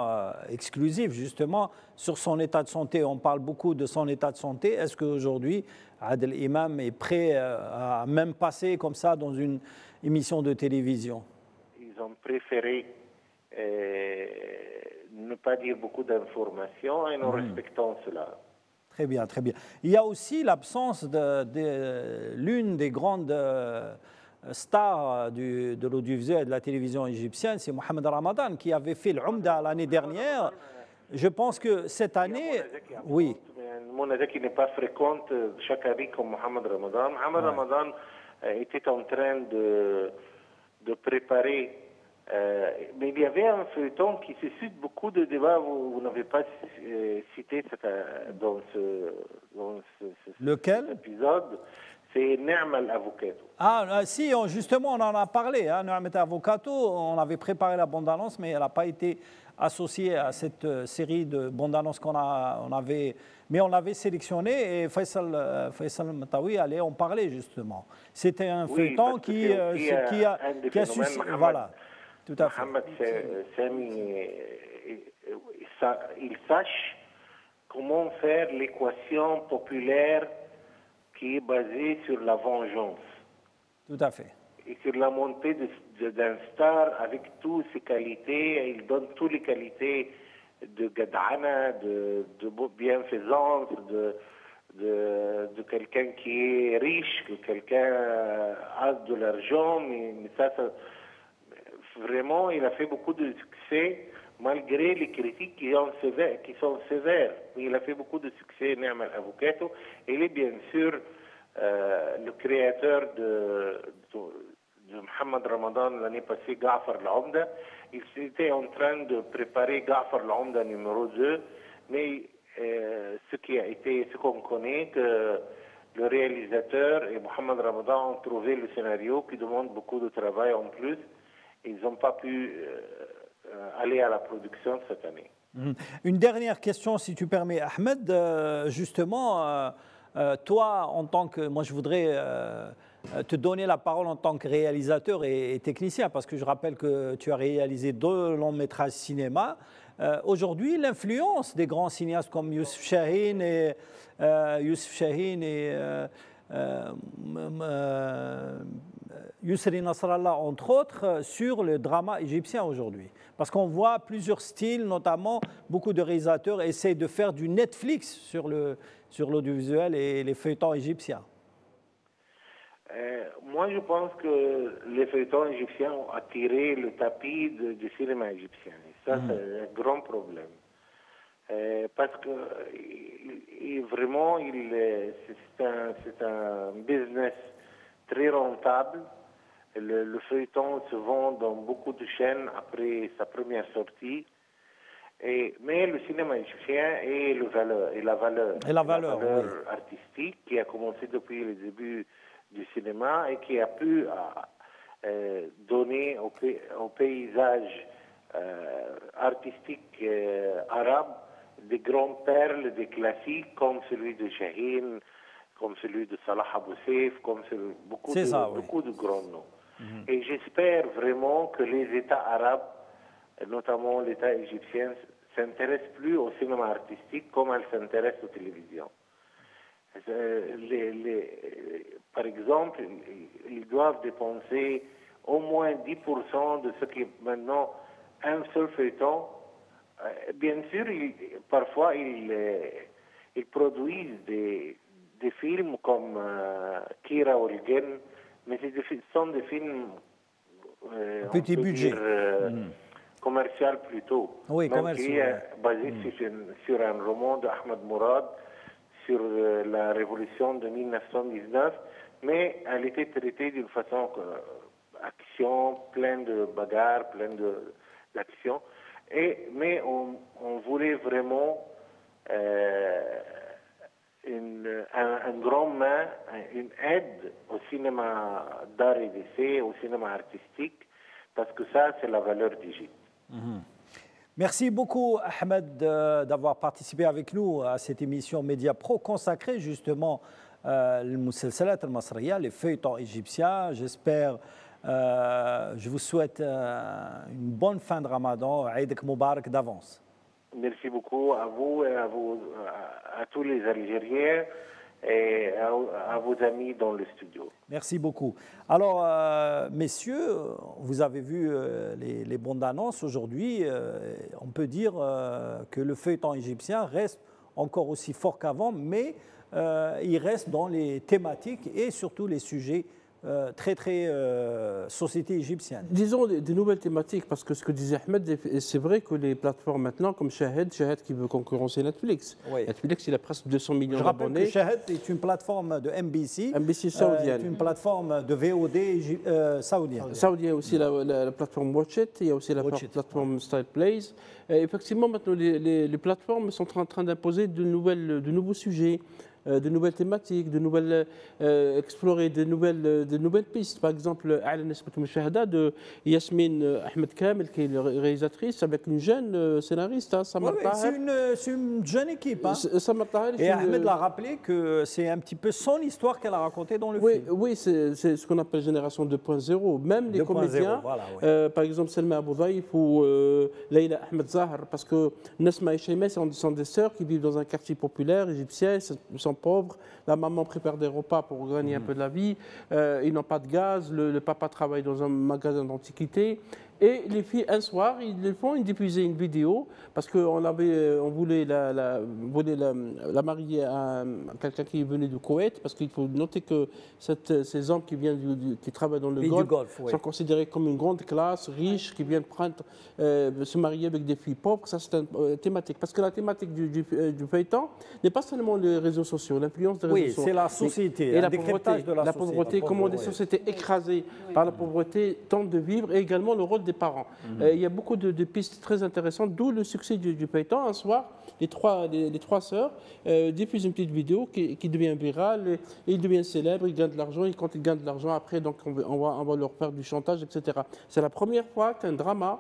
exclusives justement sur son état de santé? On parle beaucoup de son état de santé. Est-ce qu'aujourd'hui, Adel Imam est prêt à même passer comme ça dans une émission de télévision? Ils ont préféré ne pas dire beaucoup d'informations, et nous respectons cela. Très bien, très bien. Il y a aussi l'absence de l'une des grandes stars de l'audiovisuel et de la télévision égyptienne, c'est Mohamed Ramadan, qui avait fait l'Umda l'année dernière. Je pense que cette année... Oui. Mona Zaki n'est pas fréquente chaque année comme Mohamed Ramadan. Mohamed Ramadan était en train de préparer... mais il y avait un feuilleton qui suscite beaucoup de débats. Vous n'avez pas cité dans Lequel? cet épisode. C'est Ne'ma al-Avocato. Si, justement, on en a parlé. Ne'ma al-Avocato, on avait préparé la bande-annonce, mais elle n'a pas été associée à cette série de bandes-annonces on avait sélectionné, et Faisal Matawi allait en parler, justement. C'était un feuilleton qui a suscité... Voilà. Tout à fait. Mohamed Sami, il sache comment faire l'équation populaire qui est basée sur la vengeance. Tout à fait. Et sur la montée d'un star avec toutes ses qualités. Il donne toutes les qualités de Gadana, de bienfaisance, de quelqu'un qui est riche, que quelqu'un a de l'argent, mais ça vraiment, il a fait beaucoup de succès, malgré les critiques qui sont sévères. Il a fait beaucoup de succès, Ne'ma al-Avocato. Il est bien sûr le créateur de Mohamed Ramadan l'année passée, Ga'far al-Umda. Il était en train de préparer Ga'far al-Umda numéro 2, mais ce qu'on connaît, que le réalisateur et Mohamed Ramadan ont trouvé le scénario qui demande beaucoup de travail en plus. Ils n'ont pas pu aller à la production cette année. Une dernière question, si tu permets, Ahmed. Justement, toi, en tant que... Moi, je voudrais te donner la parole en tant que réalisateur et technicien, parce que je rappelle que tu as réalisé 2 longs métrages cinéma. Aujourd'hui, l'influence des grands cinéastes comme Youssef Chahine et Yousri Nasrallah, entre autres, sur le drama égyptien aujourd'hui. Parce qu'on voit plusieurs styles, notamment beaucoup de réalisateurs essaient de faire du Netflix sur l'audiovisuel et les feuilletons égyptiens. Moi, je pense que les feuilletons égyptiens ont attiré le tapis du cinéma égyptien. Et ça, c'est un grand problème. Parce que vraiment, c'est un business très rentable. Le feuilleton se vend dans beaucoup de chaînes après sa première sortie. Mais le cinéma égyptien et la valeur artistique qui a commencé depuis le début du cinéma et qui a pu donner au paysage artistique arabe des grandes perles, des classiques comme celui de Chahine, comme celui de Salah Abou Seif, comme beaucoup de grands noms. Et j'espère vraiment que les États arabes, notamment l'État égyptien, s'intéressent plus au cinéma artistique comme elles s'intéressent aux télévisions. Par exemple, ils doivent dépenser au moins 10% de ce qui est maintenant un seul feuilleton. Bien sûr, parfois, ils produisent des films comme Kira ou Gen, mais ce sont des films petit budget. Commercial plutôt. Oui, commercial. Basé sur un roman d'Ahmed Mourad sur la révolution de 1919, mais elle était traitée d'une façon action, pleine de bagarres, pleine d'action. Mais on voulait vraiment un grand main, une aide au cinéma d'art et d'essai, au cinéma artistique, parce que ça, c'est la valeur d'Égypte. Merci beaucoup, Ahmed, d'avoir participé avec nous à cette émission Média Pro consacrée justement les feuilletons égyptiens. J'espère, je vous souhaite une bonne fin de Ramadan. Aïd Moubarak d'avance. Merci beaucoup à vous et à tous les Algériens et à vos amis dans le studio. Merci beaucoup. Alors, messieurs, vous avez vu les bandes annonces aujourd'hui. On peut dire que le feuilleton égyptien reste encore aussi fort qu'avant, mais il reste dans les thématiques et surtout les sujets très société égyptienne. Disons des nouvelles thématiques, parce que ce que disait Ahmed, c'est vrai que les plateformes maintenant, comme Shahid qui veut concurrencer Netflix. Oui. Netflix, il a presque 200 millions d'abonnés. Je rappelle que Shahid est une plateforme de MBC. MBC saoudienne. C'est une plateforme de VOD saoudienne. Saoudienne aussi, la plateforme Watch It, il y a aussi la plateforme Style Plays. Effectivement, maintenant, les plateformes sont en train d'imposer de nouveaux sujets. De nouvelles thématiques, explorer de nouvelles pistes. Par exemple, Ala Nisbat Mouchahada de Yasmine Ahmed Kamel, qui est réalisatrice, avec une jeune scénariste, Samar Taher. C'est une jeune équipe. Samar Taher, et Ahmed l'a rappelé que c'est un petit peu son histoire qu'elle a racontée dans le film. Oui, c'est ce qu'on appelle Génération 2.0. Même les comédiens, voilà, par exemple Selma Abou Dhaïf ou Leïla Ahmed Zahar, parce que Nasma et Shayma sont des sœurs qui vivent dans un quartier populaire égyptien, sont pauvres, la maman prépare des repas pour gagner un peu de la vie, ils n'ont pas de gaz, le papa travaille dans un magasin d'antiquités. Et les filles, un soir, ils diffusaient une vidéo parce qu'on voulait la marier à quelqu'un qui venait du Koweït, parce qu'il faut noter que ces hommes qui travaillent dans le Golfe sont considérés comme une grande classe, riche, qui viennent se marier avec des filles pauvres. Ça, c'est une thématique. Parce que la thématique du feuilleton n'est pas seulement les réseaux sociaux, l'influence des réseaux sociaux. Oui, c'est la société, et la pauvreté, comment des sociétés écrasées par la pauvreté tentent de vivre, et également le rôle des parents. Il y a beaucoup de pistes très intéressantes, d'où le succès du feuilleton. Un soir, les trois sœurs diffusent une petite vidéo qui devient virale, et ils deviennent célèbres, ils gagnent de l'argent, et quand ils gagnent de l'argent, après, donc, on va leur faire du chantage, etc. C'est la première fois qu'un drama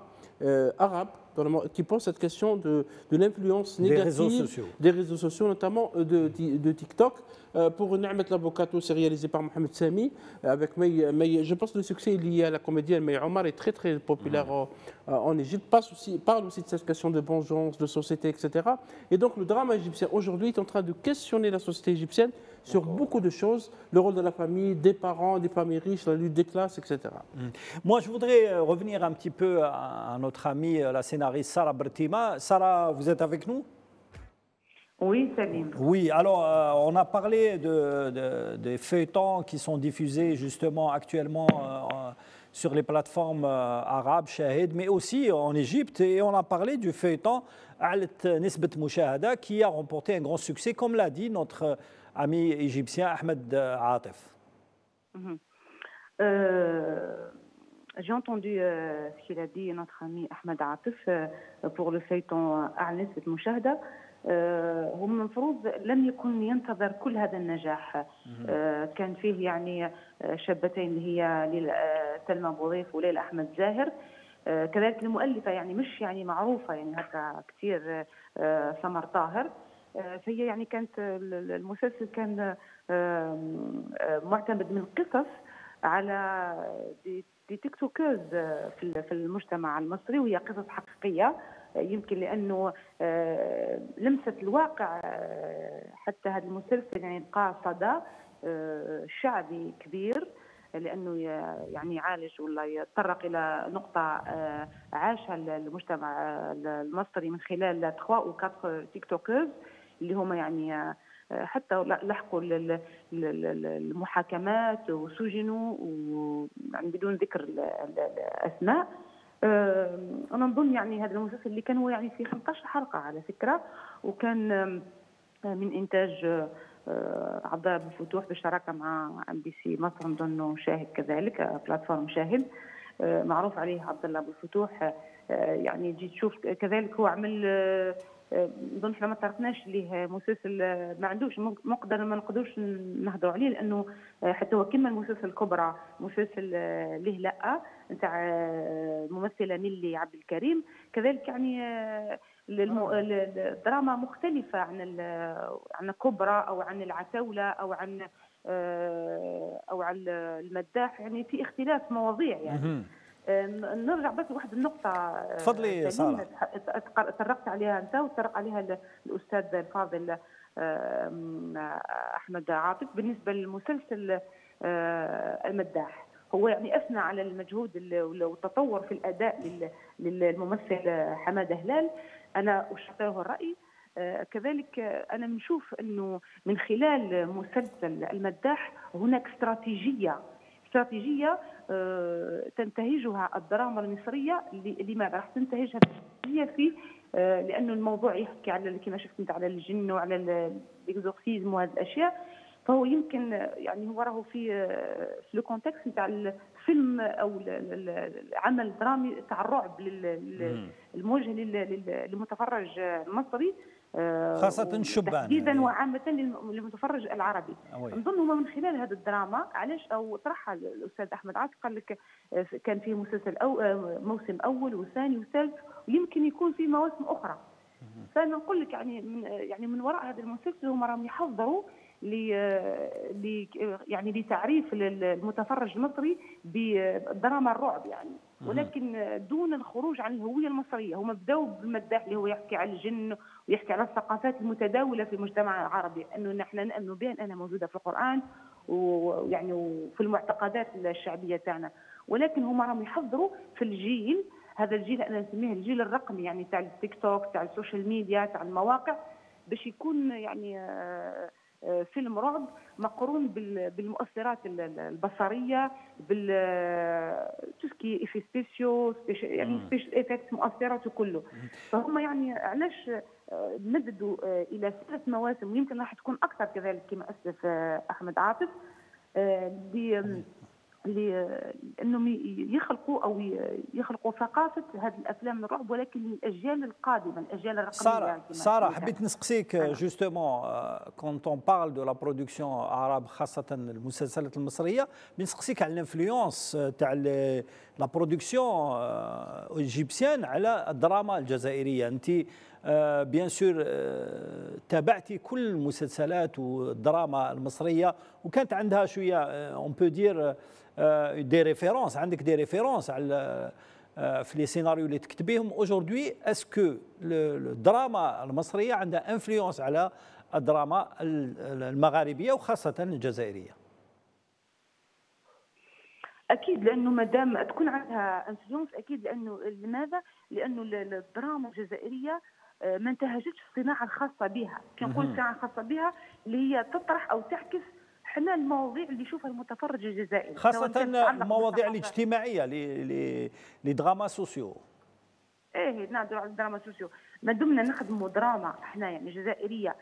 arabe qui pose cette question de l'influence négative des réseaux sociaux, notamment de TikTok. Pour Na'met l'Avocato, c'est réalisé par Mohamed Sami. Je pense que le succès est lié à la comédienne May Omar, est très très populaire en Égypte, parle aussi de cette question de vengeance, de société, etc. Et donc le drame égyptien aujourd'hui est en train de questionner la société égyptienne sur beaucoup de choses, le rôle de la famille, des parents, des familles riches, la lutte des classes, etc. Moi, je voudrais revenir un petit peu à notre amie, la scénariste Sarah Bertima. Sarah, vous êtes avec nous ? Oui, Salim. Oui, alors on a parlé des feuilletons qui sont diffusés justement actuellement sur les plateformes arabes, Shahid, mais aussi en Égypte. Et on a parlé du feuilleton Alet Nisbet Mouchahada qui a remporté un grand succès, comme l'a dit notre ami égyptien Ahmed Atif. J'ai entendu ce qu'il a dit notre ami Ahmed Atif pour le feuilleton Alet Nisbet Mouchahada. هو من المفروض لم يكن ينتظر كل هذا النجاح. كان فيه يعني شابتين اللي هي سلمى بوظيف وليلى احمد زاهر. كذلك المؤلفه يعني مش يعني معروفه يعني هكا كثير سمر طاهر. فهي يعني كانت المسلسل كان معتمد من القصص على دي تيك توكرز في المجتمع المصري، وهي قصص حقيقيه يمكن لانه لمست الواقع. حتى هذا المسلسل يعني لقى صدى شعبي كبير لانه يعني يعالج ولا يتطرق الى نقطه عاشها المجتمع المصري من خلال 3 و 4 تيك توكرز اللي هم يعني حتى لحقوا المحاكمات وسجنوا يعني بدون ذكر الاسماء. أنا نظن يعني هذا المسلسل اللي كان هو يعني في 15 حلقة على فكرة، وكان من إنتاج عبد الله بالفتوح بالشراكة مع MBC مصر، نظن شاهد كذلك بلاتفورم شاهد معروف عليه عبد الله بالفتوح. يعني جيت تشوف كذلك هو عمل نظن احنا ما طرقناش ليه مسلسل ما عندوش ما نقدروش نهضروا عليه لانه حتى هو كما المسلسل الكبرى مسلسل ليه لا نتاع الممثله نيلي عبد الكريم. كذلك يعني الدراما مختلفه عن كبرى او عن العتاوله او عن المداح، يعني في اختلاف مواضيع يعني. نرجع بس واحد النقطة تفضلي سارة طرقت عليها أنت وطرق عليها الأستاذ الفاضل أحمد عاطف بالنسبة للمسلسل المداح. هو يعني أثنى على المجهود والتطور في الأداء للممثل حمادة هلال، أنا أشاطره الرأي. كذلك أنا نشوف أنه من خلال مسلسل المداح هناك استراتيجية تنتهجها الدراما المصرية. لماذا راح تنتهجها في لأنه الموضوع يحكي على كما شفت انت على الجن وعلى الاكزورسيزم وهذه الأشياء، فهو يمكن يعني هو راهو في لو كونتكست نتاع الفيلم او العمل درامي تاع الرعب الموجه للمتفرج المصري خاصة الشبان تحديدا وعامة للمتفرج العربي. نظن هما من خلال هذه الدراما علاش او طرحها الأستاذ أحمد عاطف قال لك كان فيه مسلسل أو موسم أول وثاني وثالث ويمكن يكون في مواسم أخرى. فأنا نقول لك يعني من وراء هذا المسلسل هما راهم يحضروا يعني لتعريف المتفرج المصري بالدراما الرعب يعني، ولكن دون الخروج عن الهويه المصريه. هم بداوا بالمداح اللي هو يحكي على الجن ويحكي على الثقافات المتداوله في المجتمع العربي، انه نحن نؤمن بها انها موجوده في القران ويعني وفي المعتقدات الشعبيه تاعنا، ولكن هم راهم يحضروا في الجيل هذا الجيل انا نسميه الجيل الرقمي يعني تاع التيك توك تاع السوشيال ميديا تاع المواقع، باش يكون يعني فيلم رعب مقرون بالمؤثرات البصريه تسكي افي سبيسيو يعني سبيشال افكت مؤثرات كله. فهم يعني علاش مددوا الى 3 مواسم ويمكن راح تكون اكثر كذلك كما اسلف احمد عاطف لانهم يخلقوا ثقافه هذه الافلام الرعب ولكن للاجيال القادمه الاجيال الرقميه. ساره حبيت نسقسيك جوستومون كونت اون بارل دو لا برودكسيون عرب خاصه المسلسلات المصريه بنسقسيك على الانفلونس تاع لا برودكسيون ايجيبسيان على الدراما الجزائريه. انت بيان سور تابعتي كل المسلسلات والدراما المصريه وكانت عندها شويه اون بو دير دي ريفيرونس، عندك دي ريفيرونس على في لي سيناريو اللي تكتبيهم اجوردي. اسكو الدراما المصريه عندها انفلونس على الدراما المغاربيه وخاصه الجزائريه؟ اكيد لانه ما دام تكون عندها انفلونس اكيد لانه لماذا؟ لانه الدراما الجزائريه ما انتهجتش الصناعه الخاصه بها. كي نقول الصناعه الخاصه بها اللي هي تطرح او تعكس حنا المواضيع اللي يشوفها المتفرج الجزائري، خاصه المواضيع الاجتماعيه لدراما سوسيو. ايه نهضروا على الدراما سوسيو، ما دمنا نخدموا دراما احنا يعني جزائريه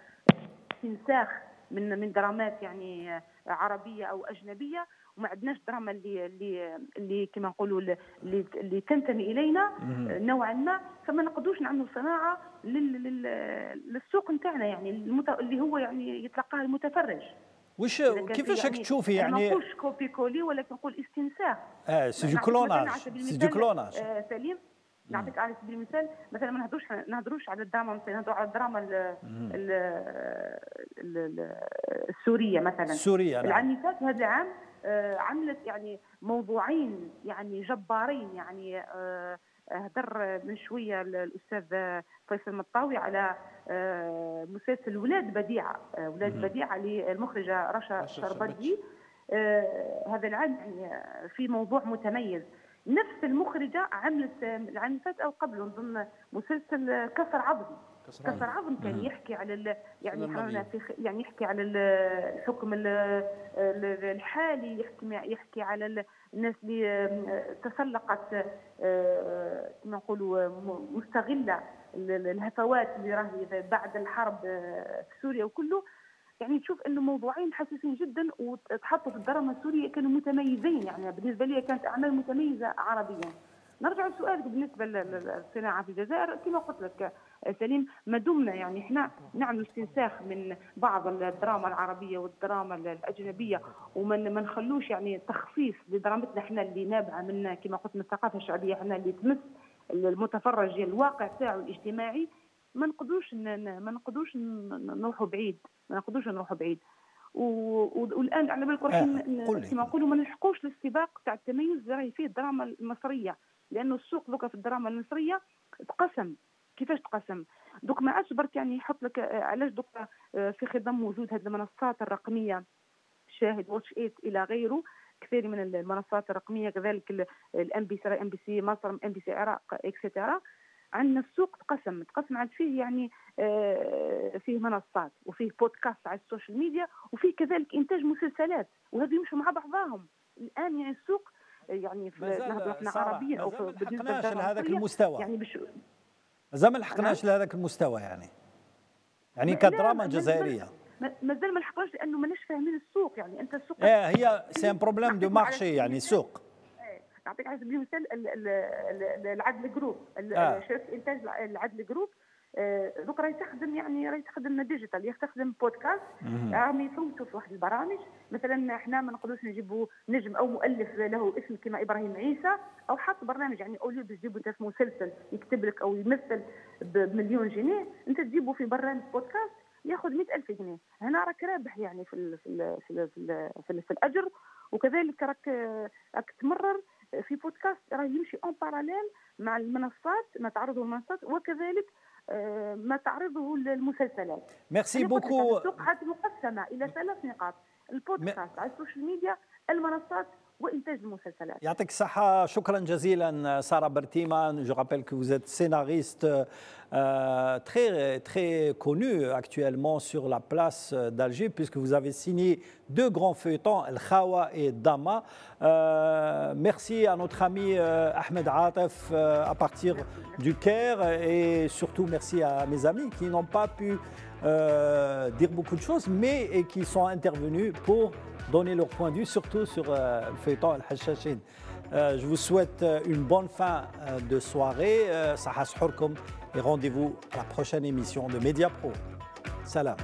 استنساخ من درامات يعني عربيه او اجنبيه، وما عندناش دراما اللي كما نقولوا اللي تنتمي الينا نوعا ما، فما نقدروش نعملوا صناعه للسوق نتاعنا يعني اللي هو يعني يتلقاه المتفرج. كيفاش راك تشوفي يعني؟ ما نقولش كوبي كولي ولكن نقول استنساخ. سي دو كلوناج، سي دو كلوناج. سليم نعطيك على سبيل المثال، مثلا ما نهضروش على الدراما، مثلا نهضروا على الدراما السوريه مثلا. السوريه العام اللي فات هذا العام عملت يعني موضوعين يعني جبارين، يعني هدر من شويه الاستاذ فيصل مطاوي على مسلسل ولاد بديعه، ولاد بديعه للمخرجه رشا شربجي. هذا العام يعني في موضوع متميز. نفس المخرجه عملت العام اللي فات او قبله نظن مسلسل كسر عظم. كسر عظم كان يحكي على يعني يحكي على الحكم الحالي، يحكي على الناس اللي تسلقت كما نقولوا مستغله الهفوات اللي راهي بعد الحرب في سوريا وكله. يعني تشوف انه موضوعين حساسين جدا وتحطوا في الدراما السوريه كانوا متميزين، يعني بالنسبه لي كانت اعمال متميزه عربيا. نرجع لسؤالك بالنسبه للصناعه في الجزائر، كما قلت لك سليم، ما دمنا يعني احنا نعمل استنساخ من بعض الدراما العربيه والدراما الاجنبيه، وما نخلوش يعني تخصيص لدرامتنا احنا اللي نابعه من كما قلت من الثقافه الشعبيه احنا اللي تمس المتفرج الواقع تاعو الاجتماعي، ما نقدروش نروحوا بعيد، ما نقدروش نروحوا بعيد. والان على بالك رايحين كما نقولوا ما نلحقوش للسباق تاع التميز اللي راهي فيه الدراما المصريه، لانه السوق دوكا في الدراما المصريه تقسم. كيفاش تقسم؟ دوك ما عادش برك يعني يحط لك علاش دوكا في خضم وجود هذه المنصات الرقميه، شاهد، واتش ايت الى غيره، كثير من المنصات الرقميه، كذلك الام بي سي مصر، ام بي سي العراق اكسترا. عندنا السوق تقسم عاد فيه يعني فيه منصات وفيه بودكاست على السوشيال ميديا وفيه كذلك انتاج مسلسلات، وهذه يمشوا مع بعضهم. الان يعني السوق يعني نهضروا احنا عربيا او بالنسبه لهذاك المستوى يعني مازال ما لحقناش لهذاك المستوى يعني كدراما جزائريه مازال ما لحقناش، لانه ماناش فاهمين السوق. يعني انت السوق هي سي ان بروبليم دو مارشي يعني السوق. نعطيك على سبيل المثال العدل جروب، شركه انتاج العدل جروب دوك راهي تخدم ديجيتال، يستخدم بودكاست، راهم يفوتوا في واحد البرامج. مثلا احنا ما نقدروش نجيبوا نجم او مؤلف له اسم كما ابراهيم عيسى او حط برنامج، يعني اوليو تجيبوا انت في مسلسل يكتب لك او يمثل بمليون جنيه، انت تجيبه في برنامج بودكاست ياخذ 100,000 جنيه. هنا راك رابح يعني في الاجر، وكذلك راك تمرر في بودكاست راه يمشي اون باراليل مع المنصات، ما تعرضه المنصات وكذلك ما تعرضه المسلسلات. ميرسي بوكو. السوق مقسمه الى 3 نقاط: البودكاست على السوشيال ميديا، المنصات، وإنتاج المسلسلات. يعطيك الصحة، شكرا جزيلا سارة برتيما. Je rappelle que vous êtes scénariste très connu actuellement sur la place d'Alger, puisque vous avez signé 2 grands feuilletons, El Khawa et Dama. Merci à notre ami Ahmed Atef à partir du Caire, et surtout merci à mes amis qui n'ont pas pu dire beaucoup de choses, mais qui sont intervenus pour donner leur point de vue, surtout sur le feuilleton Al-Hachachine. Je vous souhaite une bonne fin de soirée. Saha Sahurkum, et rendez-vous à la prochaine émission de Mediapro. Salam.